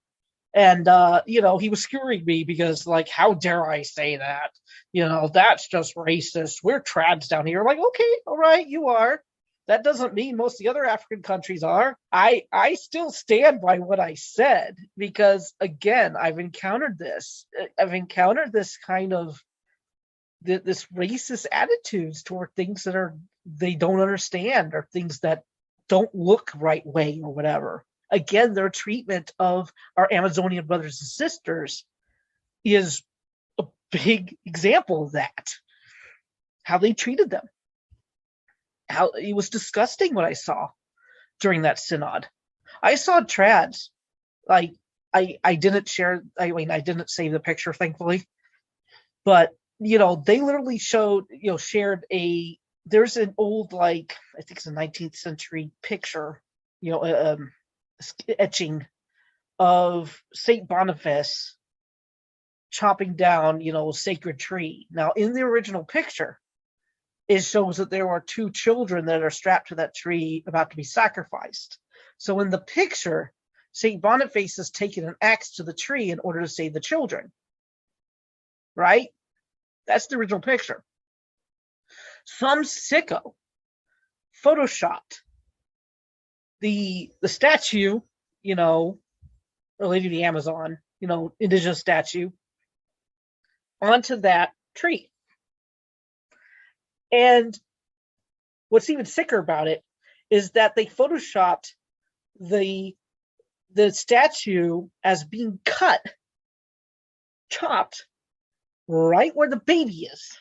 [SPEAKER 3] And, you know, he was skewering me because, like, how dare I say that? You know, that's just racist. We're trads down here. I'm like, okay, all right, you are. That doesn't mean most of the other African countries are. I still stand by what I said because, again, I've encountered this. I've encountered this kind of this racist attitudes toward things that they don't understand, or things that don't look right way or whatever. Again, their treatment of our Amazonian brothers and sisters is a big example of that. how they treated them. How it was disgusting what I saw during that synod. I saw trads. Like I didn't share. I mean, I didn't save the picture, thankfully. But they literally showed, shared a. There's an old, like, I think it's a 19th century picture, etching of Saint Boniface chopping down, a sacred tree. Now, in the original picture, it shows that there are two children that are strapped to that tree about to be sacrificed. So in the picture, Saint Boniface has taken an axe to the tree in order to save the children. Right? That's the original picture. Some sicko photoshopped the statue, Our Lady of the Amazon, indigenous statue, onto that tree. And what's even sicker about it is that they photoshopped the statue as being chopped right where the baby is.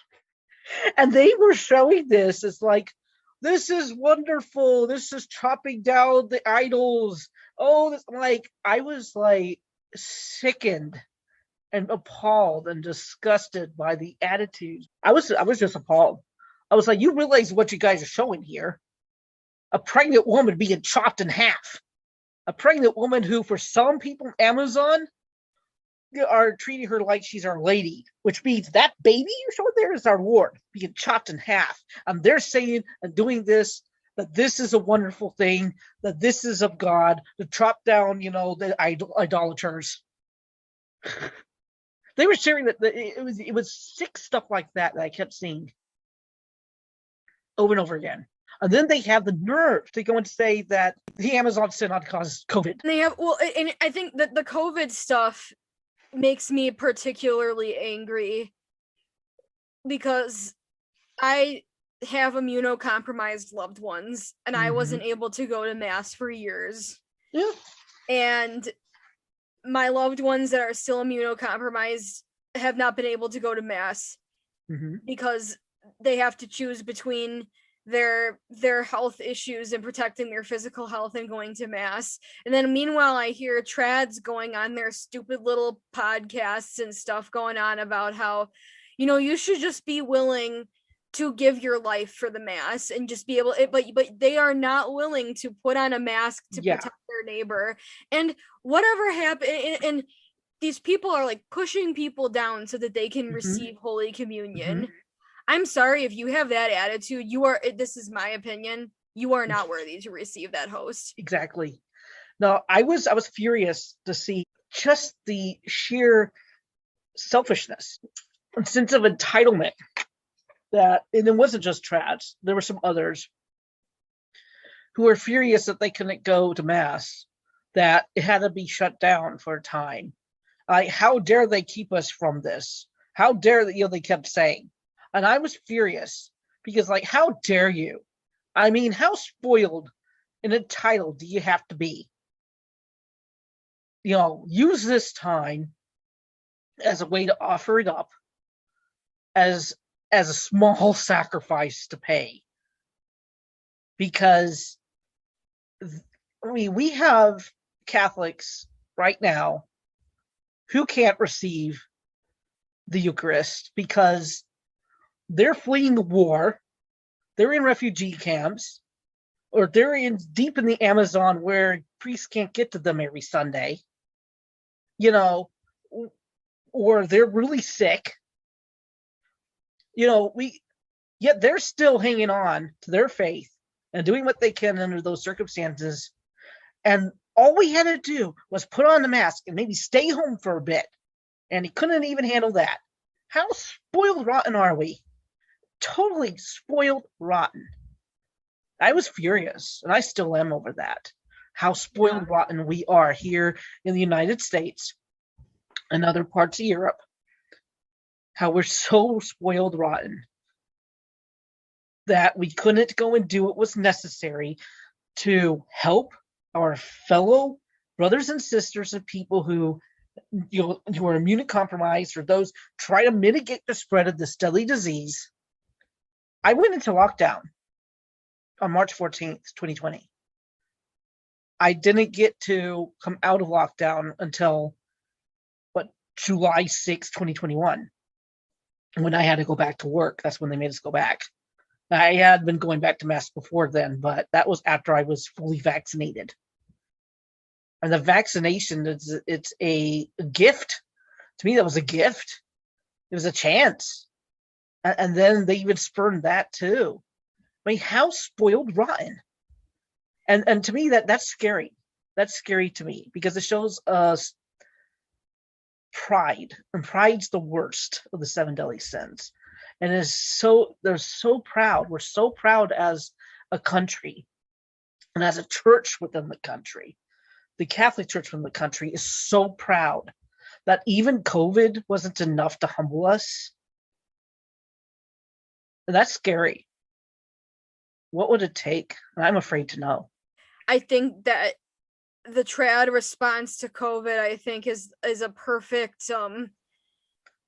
[SPEAKER 3] And they were showing this as like, this is wonderful. This is chopping down the idols. Oh, I was like sickened and appalled and disgusted by the attitude. I was just appalled. I was like, you realize what you guys are showing here? A pregnant woman being chopped in half. A pregnant woman who, for some people in Amazon, are treating her like she's Our Lady, which means that baby you showed there is our Lord being chopped in half. And they're saying and doing this, that this is a wonderful thing, that this is of God, to chop down, the idolaters. They were sharing that it was sick stuff like that I kept seeing over and over again. And then they have the nerve to go and say that the Amazon Synod caused COVID.
[SPEAKER 1] And I think that the COVID stuff makes me particularly angry because I have immunocompromised loved ones and I wasn't able to go to mass for years.
[SPEAKER 3] Yeah.
[SPEAKER 1] And my loved ones that are still immunocompromised have not been able to go to mass because they have to choose between their health issues and protecting their physical health and going to mass. And then meanwhile, I hear trads going on their stupid little podcasts and stuff going on about how, you should just be willing to give your life for the mass and just be able, but they are not willing to put on a mask to protect their neighbor. And whatever happened, and these people are like pushing people down so that they can receive Holy Communion. I'm sorry if you have that attitude. This is my opinion. You are not worthy to receive that host.
[SPEAKER 3] Exactly. No, I was furious to see just the sheer selfishness and sense of entitlement and it wasn't just trads. There were some others who were furious that they couldn't go to mass, that it had to be shut down for a time. How dare they keep us from this? How dare they kept saying. And I was furious because, how dare you? I mean, how spoiled and entitled do you have to be? Use this time as a way to offer it up as a small sacrifice to pay. Because, we have Catholics right now who can't receive the Eucharist because they're fleeing the war, they're in refugee camps, or they're deep in the Amazon where priests can't get to them every Sunday, or they're really sick. Yet they're still hanging on to their faith and doing what they can under those circumstances. And all we had to do was put on the mask and maybe stay home for a bit. And he couldn't even handle that. How spoiled rotten are we? Totally spoiled rotten. I was furious, and I still am over that. How spoiled rotten we are here in the United States and other parts of Europe. How we're so spoiled rotten that we couldn't go and do what was necessary to help our fellow brothers and sisters of people who are immunocompromised, or those try to mitigate the spread of this deadly disease. I went into lockdown on March 14th, 2020. I didn't get to come out of lockdown until July 6th, 2021, when I had to go back to work. That's when they made us go back. I had been going back to mass before then, but that was after I was fully vaccinated. And the vaccination, it's a gift. To me, that was a gift. It was a chance. And then they even spurned that too. I mean, how spoiled rotten. And to me, that's scary. That's scary to me, because it shows us pride, and pride's the worst of the 7 deadly sins. And they're so proud. We're so proud as a country and as a church within the country. The Catholic Church within the country is so proud that even COVID wasn't enough to humble us. And that's scary. What would it take? I'm afraid to know.
[SPEAKER 1] I think that the trad response to COVID, I think, is a perfect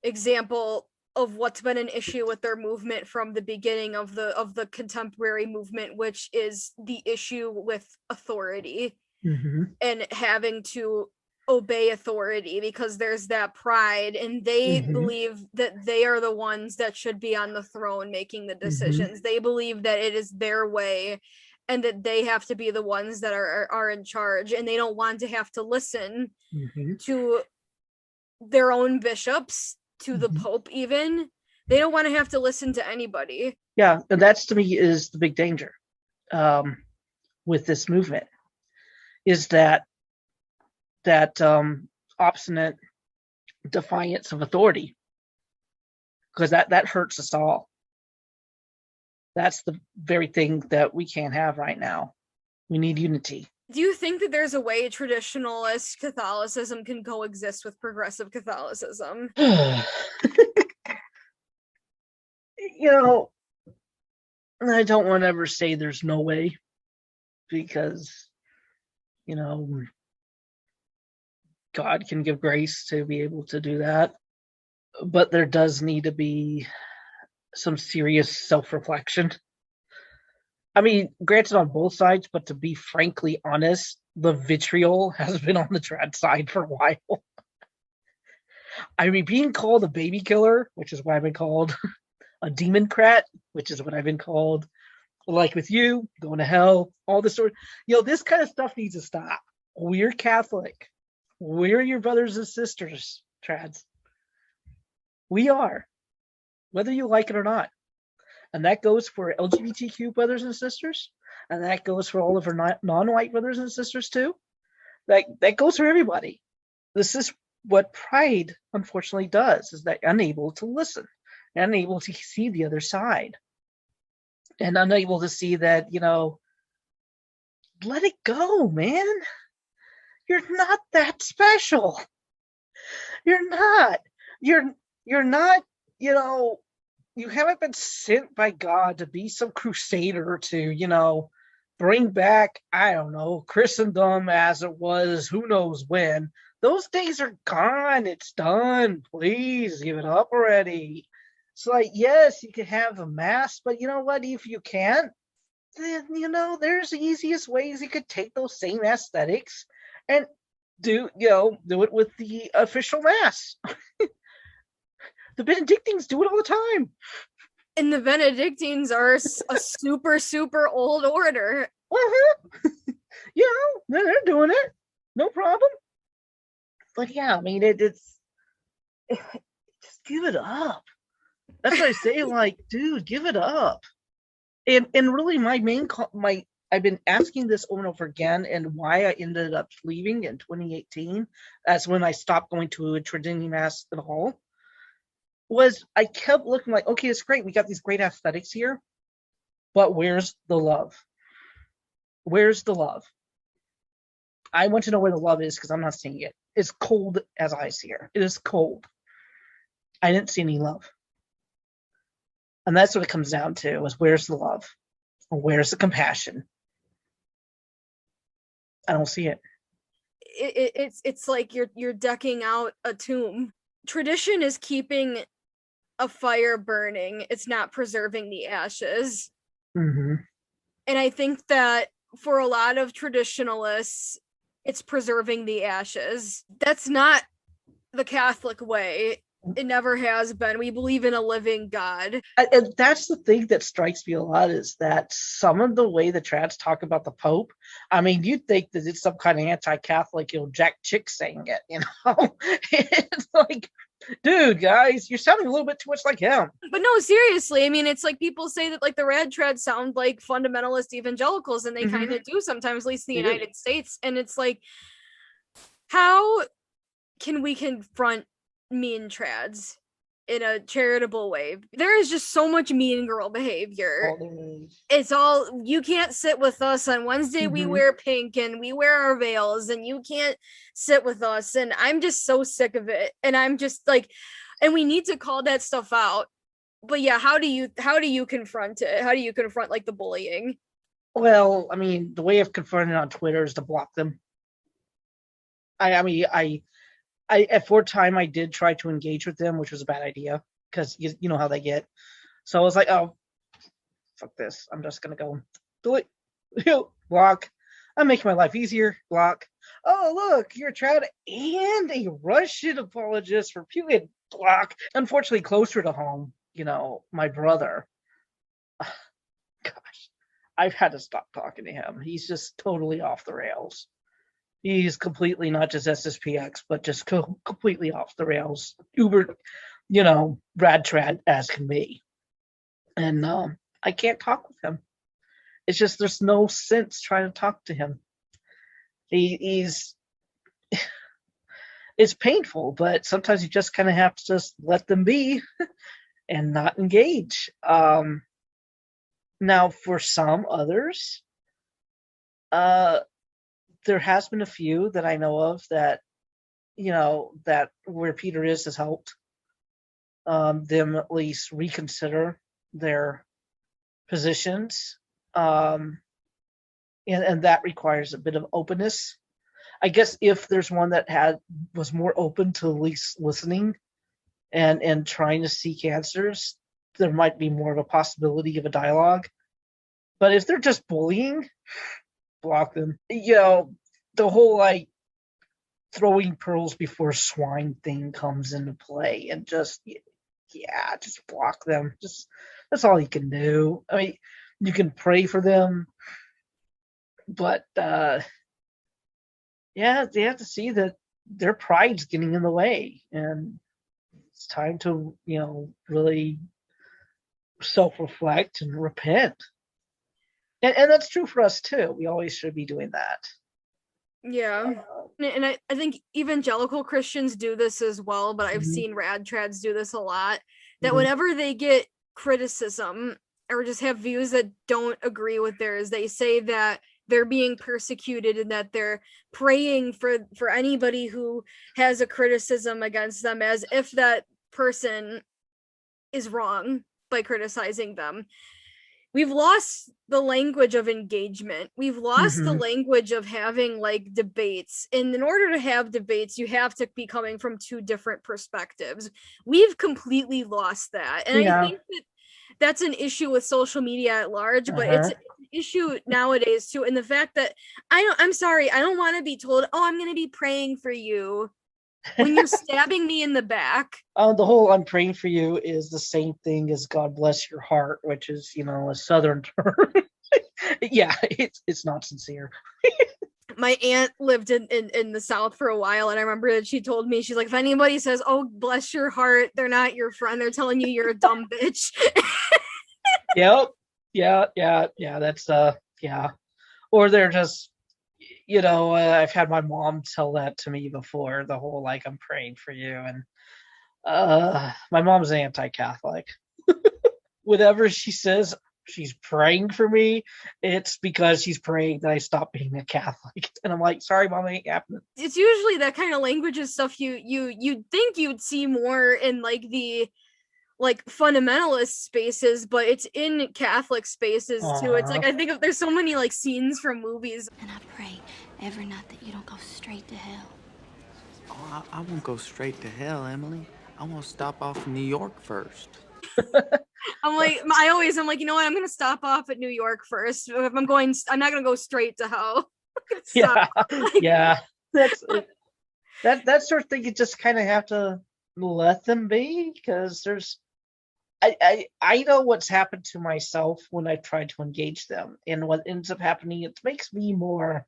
[SPEAKER 1] example of what's been an issue with their movement from the beginning of the contemporary movement, which is the issue with authority and having to obey authority, because there's that pride, and they believe that they are the ones that should be on the throne making the decisions. They believe that it is their way and that they have to be the ones that are in charge, and they don't want to have to listen to their own bishops, to the Pope even. They don't want to have to listen to anybody.
[SPEAKER 3] Yeah, and that's, to me, is the big danger with this movement, is that obstinate defiance of authority, because that hurts us all. That's the very thing that we can't have right now. We need unity.
[SPEAKER 1] Do you think that there's a way traditionalist Catholicism can coexist with progressive Catholicism?
[SPEAKER 3] I don't want to ever say there's no way, because, God can give grace to be able to do that. But there does need to be some serious self-reflection. I mean, granted, on both sides, but to be frankly honest, the vitriol has been on the trad side for a while. I mean, being called a baby killer, which is what I've been called, a democrat, which is what I've been called, like with you, going to hell, all this sort of, this kind of stuff needs to stop. We're Catholic. We're your brothers and sisters, trads. We are, whether you like it or not. And that goes for LGBTQ brothers and sisters. And that goes for all of our non-white brothers and sisters too. That goes for everybody. This is what pride, unfortunately, does, is that unable to listen, unable to see the other side, and unable to see that, let it go, man. You're not that special. You're not. You're not, you haven't been sent by God to be some crusader to, bring back, I don't know, Christendom as it was, who knows when. Those days are gone. It's done. Please give it up already. It's like, yes, you can have a mass, but you know what? If you can't, then, there's the easiest ways you could take those same aesthetics and do it with the official mass. The Benedictines do it all the time.
[SPEAKER 1] And the Benedictines are a super, super old order.
[SPEAKER 3] They're doing it. No problem. But yeah, I mean, it's just give it up. That's what I say. Like, dude, give it up. And really, I've been asking this over and over again, and why I ended up leaving in 2018. That's when I stopped going to a Trinity Mass at all. Was I kept looking like, okay, it's great. We got these great aesthetics here, but where's the love? Where's the love? I want to know where the love is, because I'm not seeing it. It's cold as ice here. It is cold. I didn't see any love. And that's what it comes down to, is where's the love? Where's the compassion? I don't see it.
[SPEAKER 1] It's like you're decking out a tomb. Tradition is keeping a fire burning, it's not preserving the ashes.
[SPEAKER 3] Mm-hmm.
[SPEAKER 1] And I think that for a lot of traditionalists, it's preserving the ashes. That's not the Catholic way. It never has been. We believe in a living God.
[SPEAKER 3] And that's the thing that strikes me a lot, is that some of the way the trads talk about the Pope, I mean, you'd think that it's some kind of anti-Catholic, Jack Chick saying it, It's like, dude, guys, you're sounding a little bit too much like him.
[SPEAKER 1] But no, seriously, I mean, it's like people say that like the Rad Trad sound like fundamentalist evangelicals, and they kind of do sometimes, at least in the United States. And it's like, how can we confront mean trads in a charitable way? There is just so much mean girl behavior. It's all, you can't sit with us on Wednesday. We wear pink and we wear our veils, and you can't sit with us. And I'm just so sick of it. And I'm just like, and we need to call that stuff out. But yeah, how do you confront it? How do you confront like the bullying?
[SPEAKER 3] Well, I mean, the way of confronting it on Twitter is to block them. At for a time, I did try to engage with them, which was a bad idea, because you know how they get. So I was like, oh, fuck this. I'm just going to go delete, block. I'm making my life easier, block. Oh, look, you're a trad and a Russian apologist for Putin, block. Unfortunately, closer to home, my brother. Gosh, I've had to stop talking to him. He's just totally off the rails. He's completely not just SSPX, but just completely off the rails. Uber, Rad Trad as can be. And I can't talk with him. It's just there's no sense trying to talk to him. He's it's painful, but sometimes you just kind of have to just let them be and not engage. Now, for some others, there has been a few that I know of that, that where Peter has helped them at least reconsider their positions. And that requires a bit of openness. I guess if there's one that was more open to at least listening and trying to seek answers, there might be more of a possibility of a dialogue. But if they're just bullying, block them. The whole throwing pearls before swine thing comes into play, and just block them. That's all you can do. I mean, you can pray for them, but they have to see that their pride's getting in the way, and it's time to really self-reflect and repent. And that's true for us too. We always should be doing that.
[SPEAKER 1] Yeah. And I think evangelical Christians do this as well, but I've seen Rad Trads do this a lot. That whenever they get criticism or just have views that don't agree with theirs, they say that they're being persecuted and that they're praying for anybody who has a criticism against them, as if that person is wrong by criticizing them. We've lost the language of engagement. We've lost the language of having debates. And in order to have debates, you have to be coming from two different perspectives. We've completely lost that. And I think that's an issue with social media at large, but it's an issue nowadays too. And the fact that I'm sorry, I don't want to be told, oh, I'm going to be praying for you when you're stabbing me in the back.
[SPEAKER 3] The whole "I'm praying for you" is the same thing as "God bless your heart," which is, a Southern term. Yeah, it's not sincere.
[SPEAKER 1] My aunt lived in the South for a while, and I remember that she told me, she's like, if anybody says, "Oh, bless your heart," they're not your friend. They're telling you you're a dumb bitch.
[SPEAKER 3] Yep. Yeah. That's or they're just. I've had my mom tell that to me before, the whole I'm praying for you, and my mom's anti-Catholic. Whatever she says she's praying for me, it's because she's praying that I stop being a Catholic. And I'm like, sorry, Mom, it ain't happening.
[SPEAKER 1] It's usually that kind of language and stuff you'd think you'd see more in the fundamentalist spaces, but it's in Catholic spaces too. It's I think there's so many scenes from movies.
[SPEAKER 11] And I pray every night that you don't go straight to hell.
[SPEAKER 14] Oh, I won't go straight to hell, Emily. I want to stop off in New York first.
[SPEAKER 1] I'm like, I'm like, you know what? I'm gonna stop off at New York first. If I'm not gonna go straight to hell.
[SPEAKER 3] Yeah, yeah. That's that sort of thing. You just kind of have to let them be, because I know what's happened to myself when I try to engage them, and what ends up happening, it makes me more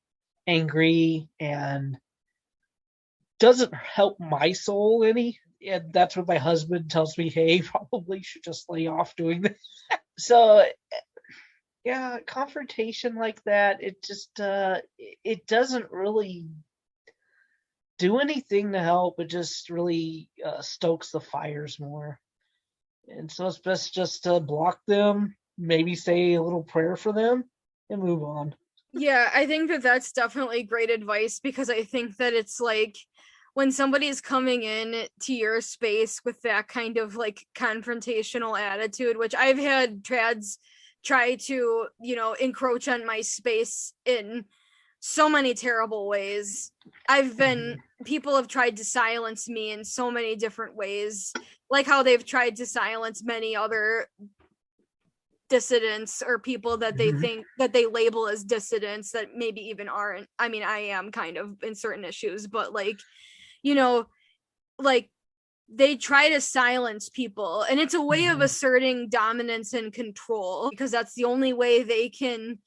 [SPEAKER 3] angry and doesn't help my soul any. And that's when my husband tells me, hey, probably should just lay off doing this. So yeah, confrontation like that, it just it doesn't really do anything to help. It just really stokes the fires more. And so it's best just to block them, maybe say a little prayer for them, and move on.
[SPEAKER 1] Yeah, I think that that's definitely great advice, because I think that it's like when somebody's coming in to your space with that kind of like confrontational attitude, which I've had trads try to, encroach on my space in so many terrible ways. People have tried to silence me in so many different ways, like how they've tried to silence many other dissidents or people that they think that they label as dissidents that maybe even aren't. I mean, I am kind of in certain issues, but like, like they try to silence people, and it's a way of asserting dominance and control, because that's the only way they can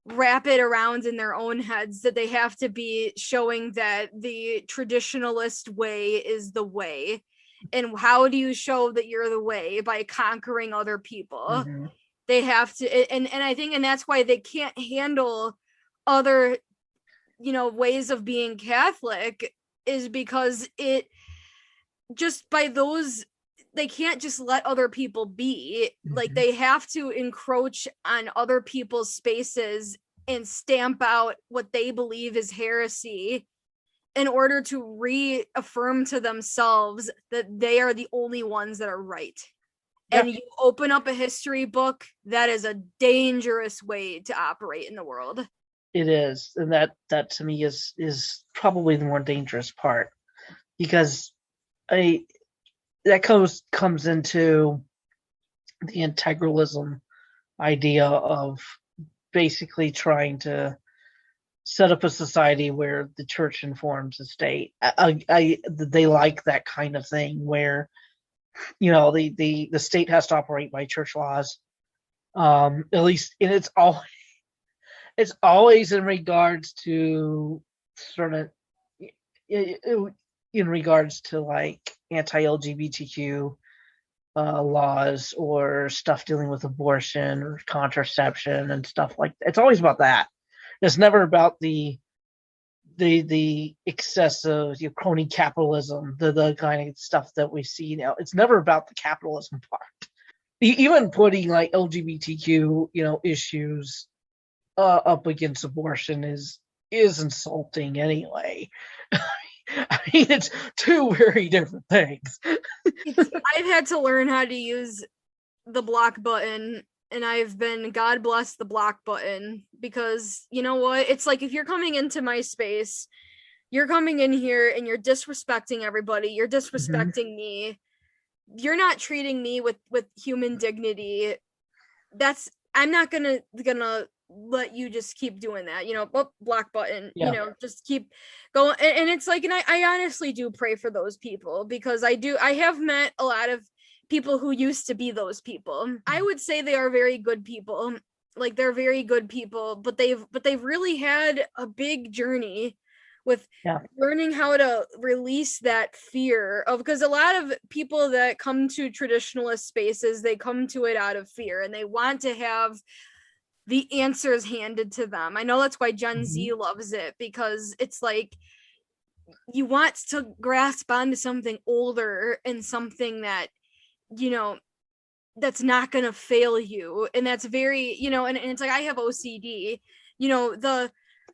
[SPEAKER 1] wrap it around in their own heads, that they have to be showing that the traditionalist way is the way. And how do you show that you're the way? By conquering other people. They have to, and I think, and that's why they can't handle other, ways of being Catholic, is because it just by those, they can't just let other people be. Like, they have to encroach on other people's spaces and stamp out what they believe is heresy in order to reaffirm to themselves that they are the only ones that are right. Yeah. And you open up a history book, that is a dangerous way to operate in the world.
[SPEAKER 3] It is, and that to me is probably the more dangerous part, because that comes into the integralism idea of basically trying to set up a society where the church informs the state. They like that kind of thing where, the state has to operate by church laws, at least, and it's always in regards to sort of in regards to like anti-LGBTQ laws, or stuff dealing with abortion or contraception and stuff like that. It's always about that. It's never about the excessive crony capitalism, the kind of stuff that we see now. It's never about the capitalism part. Even putting like LGBTQ issues up against abortion is insulting anyway. I mean, it's two very different things.
[SPEAKER 1] I've had to learn how to use the block button, and God bless the block button, because you know what? It's like, if you're coming into my space, you're coming in here and you're disrespecting everybody, you're disrespecting me, you're not treating me with human dignity. I'm not gonna let you just keep doing that, block button. Just keep going. And it's like, and I honestly do pray for those people, because I have met a lot of people who used to be those people. I would say they are very good people. Like, they're very good people, but they've really had a big journey with learning how to release that fear of, because a lot of people that come to traditionalist spaces, they come to it out of fear, and they want to have the answers handed to them. I know that's why Gen Z loves it, because it's like, you want to grasp onto something older and something that, that's not going to fail you. And that's very, and it's like, I have OCD, the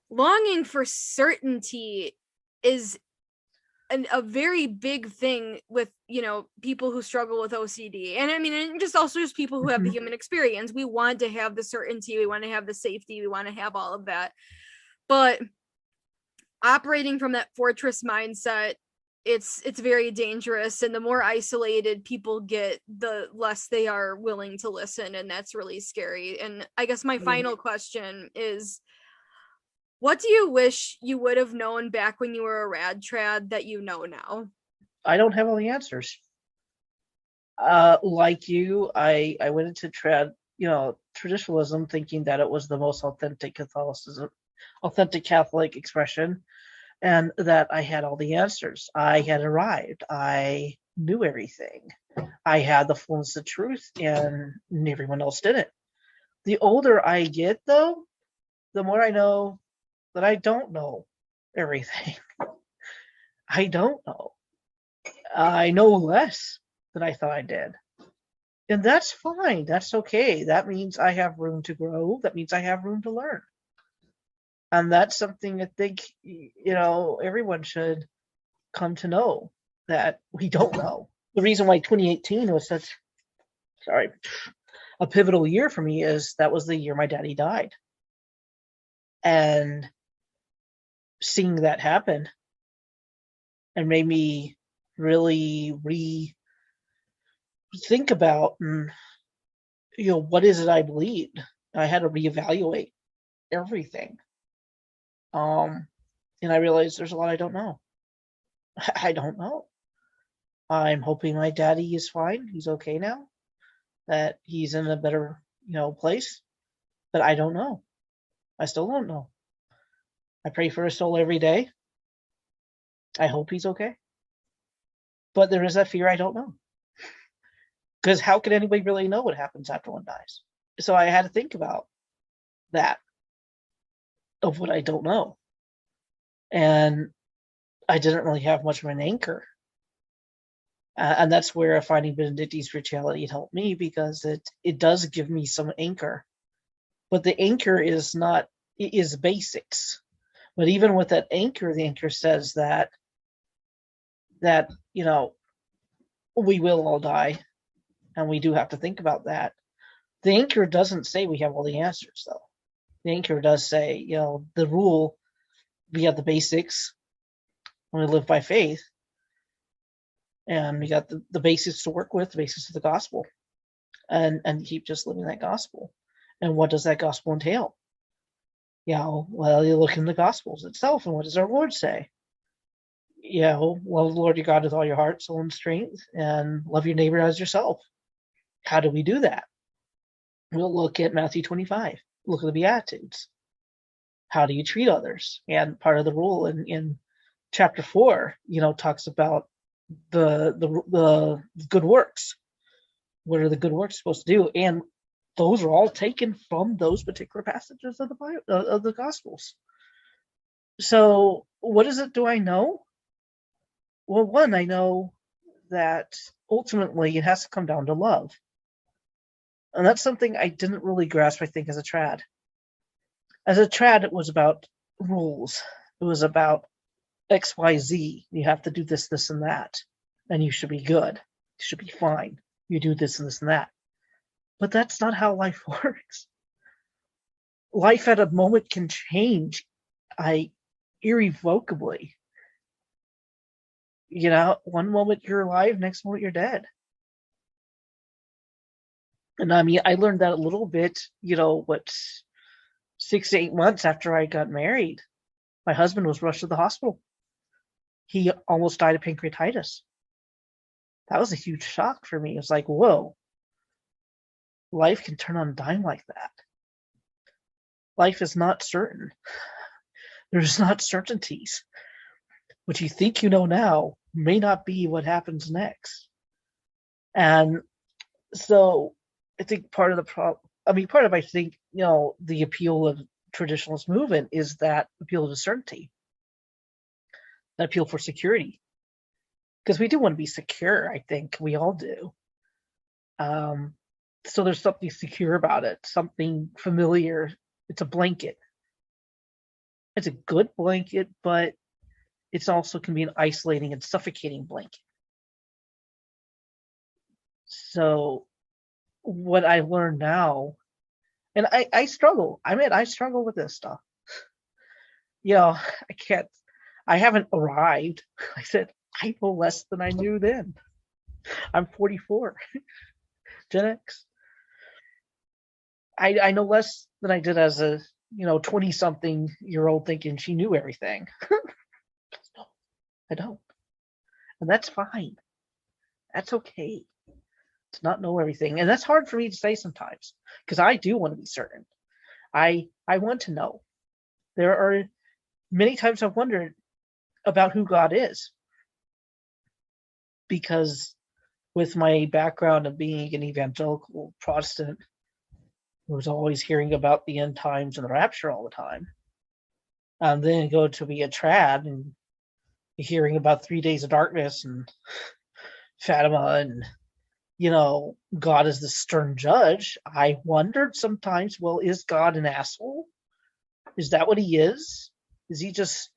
[SPEAKER 1] longing for certainty is a very big thing with, people who struggle with OCD. And I mean, and just people who have the human experience. We want to have the certainty, we want to have the safety, we want to have all of that. But operating from that fortress mindset it's very dangerous, and the more isolated people get, the less they are willing to listen, and that's really scary. And I guess my final question is, what do you wish you would have known back when you were a Rad Trad that you know now?
[SPEAKER 3] I don't have all the answers. Like you, I went into traditionalism thinking that it was the most authentic Catholicism, authentic Catholic expression, and that I had all the answers. I had arrived. I knew everything. I had the fullness of truth, and everyone else didn't. The older I get, though, the more I know that I don't know everything. I don't know. I know less than I thought I did. And that's fine. That's okay. That means I have room to grow. That means I have room to learn. And that's something I think, everyone should come to know, that we don't know. The reason why 2018 was such, a pivotal year for me is that was the year my daddy died. And seeing that happen and made me really think about, what is it I believed? I had to reevaluate everything. And I realized there's a lot I don't know. I don't know. I'm hoping my daddy is fine. He's okay now. That he's in a better, place. But I don't know. I still don't know. I pray for his soul every day. I hope he's okay. But there is that fear I don't know. Because how can anybody really know what happens after one dies? So I had to think about that, of what I don't know. And I didn't really have much of an anchor. And that's where finding Benedictine spirituality helped me, because it does give me some anchor. But the anchor is basics. But even with that anchor, the anchor says that we will all die, and we do have to think about that. The anchor doesn't say we have all the answers, though. The anchor does say, the rule, we have the basics, and we live by faith, and we got the basics to work with, the basics of the gospel, and keep just living that gospel. And what does that gospel entail? Well, you look in the gospels itself, and what does our Lord say? Love the Lord your God with all your heart, soul, and strength, and love your neighbor as yourself. How do we do that? We'll look at Matthew 25. Look at the Beatitudes. How do you treat others? And part of the rule in chapter 4, talks about the good works. What are the good works supposed to do? And those are all taken from those particular passages of the Bible, of the Gospels. So what is it do I know? Well, one, I know that ultimately it has to come down to love. And that's something I didn't really grasp, I think, as a trad. As a trad, it was about rules. It was about X, Y, Z. You have to do this, this, and that. And you should be good. You should be fine. You do this and this and that. But that's not how life works. Life at a moment can change irrevocably. One moment you're alive, next moment you're dead. And I learned that a little bit, 6 to 8 months after I got married. My husband was rushed to the hospital. He almost died of pancreatitis. That was a huge shock for me. It's like, whoa, life can turn on a dime like that. Life is not certain. There's not certainties. What you think you know now may not be what happens next. And so I think part of the appeal of traditionalist movement is that appeal to certainty, that appeal for security. Because we do want to be secure, I think we all do. So there's something secure about it, something familiar. It's a blanket. It's a good blanket, but it also can be an isolating and suffocating blanket. So what I learned now, and I struggle. I struggle with this stuff. I haven't arrived. I said, I know less than I knew then. I'm 44, Gen X. I know less than I did as a 20-something-year-old thinking she knew everything. No, I don't, and that's fine. That's okay to not know everything, and that's hard for me to say sometimes because I do want to be certain. I want to know. There are many times I've wondered about who God is because with my background of being an evangelical Protestant, I was always hearing about the end times and the rapture all the time. And then go to be a trad and hearing about 3 days of darkness and Fatima and, God is the stern judge. I wondered sometimes, well, is God an asshole? Is that what he is? Is he just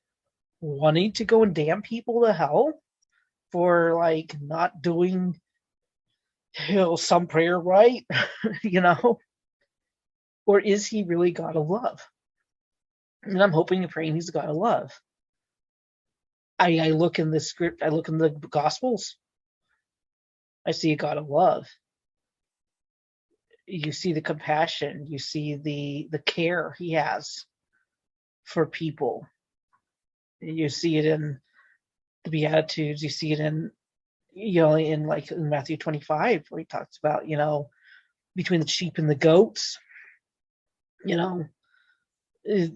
[SPEAKER 3] wanting to go and damn people to hell for not doing some prayer right? Or is he really God of love? And I'm hoping and praying he's a God of love. I look in the script, I look in the Gospels, I see a God of love. You see the compassion, you see the care he has for people. You see it in the Beatitudes, you see it in in Matthew 25, where he talks about, between the sheep and the goats,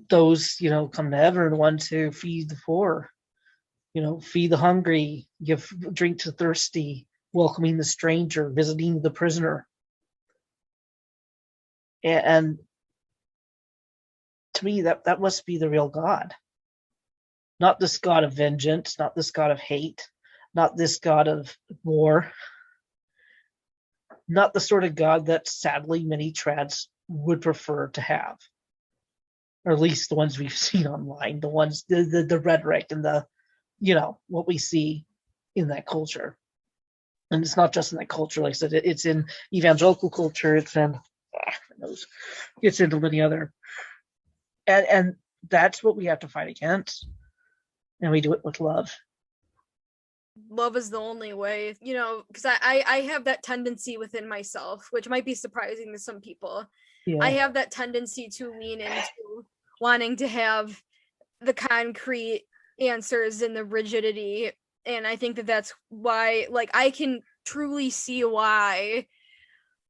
[SPEAKER 3] those, come to heaven are the ones who feed the poor, feed the hungry, give drink to the thirsty, welcoming the stranger, visiting the prisoner. And to me, that must be the real God. Not this God of vengeance, not this God of hate, not this God of war, not the sort of God that sadly many trads would prefer to have. Or at least the ones we've seen online, the ones, the rhetoric and the, what we see in that culture. And it's not just in that culture, like I said, it's in evangelical culture, it's in, it's into many other. And that's what we have to fight against. And we do it with love.
[SPEAKER 1] Love is the only way, because I have that tendency within myself, which might be surprising to some people. Yeah. I have that tendency to lean into wanting to have the concrete answers and the rigidity. And I think that's why, I can truly see why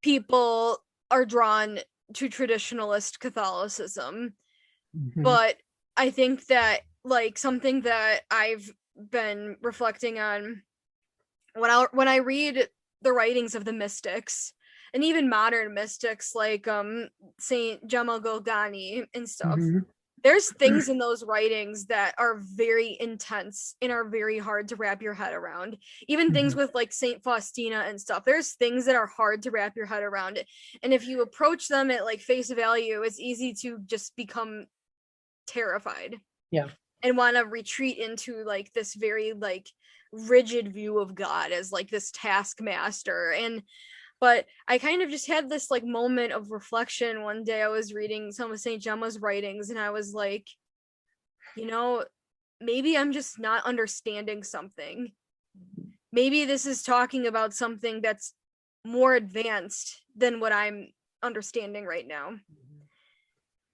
[SPEAKER 1] people are drawn to traditionalist Catholicism. Mm-hmm. But I think that, something that I've been reflecting on when I read the writings of the mystics, and even modern mystics like Saint Jamal Golgani and stuff. Mm-hmm. There's things in those writings that are very intense and are very hard to wrap your head around. Even mm-hmm. things with Saint Faustina and stuff. There's things that are hard to wrap your head around. And if you approach them at face value, it's easy to just become terrified.
[SPEAKER 3] Yeah.
[SPEAKER 1] And want to retreat into this very rigid view of God as this taskmaster. But I kind of just had this moment of reflection one day. I was reading some of St. Gemma's writings and I was like, maybe I'm just not understanding something. Maybe this is talking about something that's more advanced than what I'm understanding right now.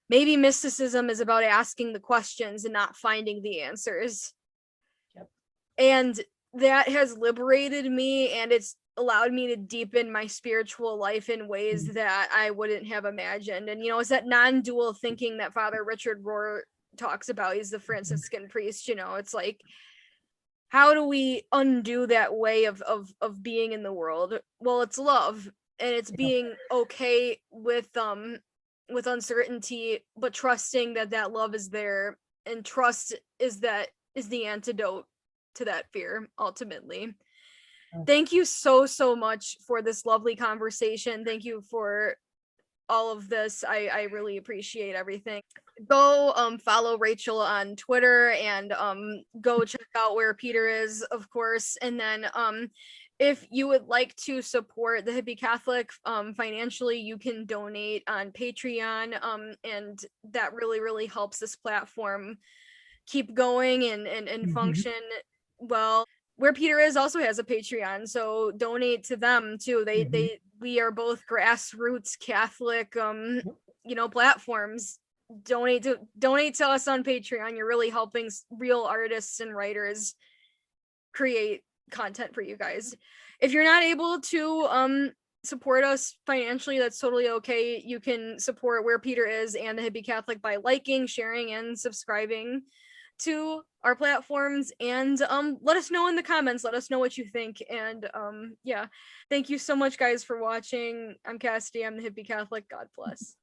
[SPEAKER 1] Maybe mysticism is about asking the questions and not finding the answers. Yep. And that has liberated me, and it's allowed me to deepen my spiritual life in ways that I wouldn't have imagined. And, it's that non-dual thinking that Father Richard Rohr talks about. He's the Franciscan priest, it's how do we undo that way of being in the world? Well, it's love, and it's being okay with uncertainty, but trusting that love is there, and trust is the antidote to that fear ultimately. Thank you so much for this lovely conversation. Thank you for all of this. I really appreciate everything. Go follow Rachel on Twitter, and go check out Where Peter Is, of course. And then if you would like to support the Hippie Catholic financially, you can donate on Patreon, and that really helps this platform keep going and function well. Where Peter Is also has a Patreon, so donate to them too. We are both grassroots Catholic platforms. Donate to us on Patreon. You're really helping real artists and writers create content for you guys. If you're not able to support us financially, that's totally okay. You can support Where Peter Is and the Hippie Catholic by liking, sharing, and subscribing to our platforms, and let us know in the comments. Let us know what you think. And yeah, thank you so much, guys, for watching. I'm Cassidy. I'm the Hippie Catholic. God bless.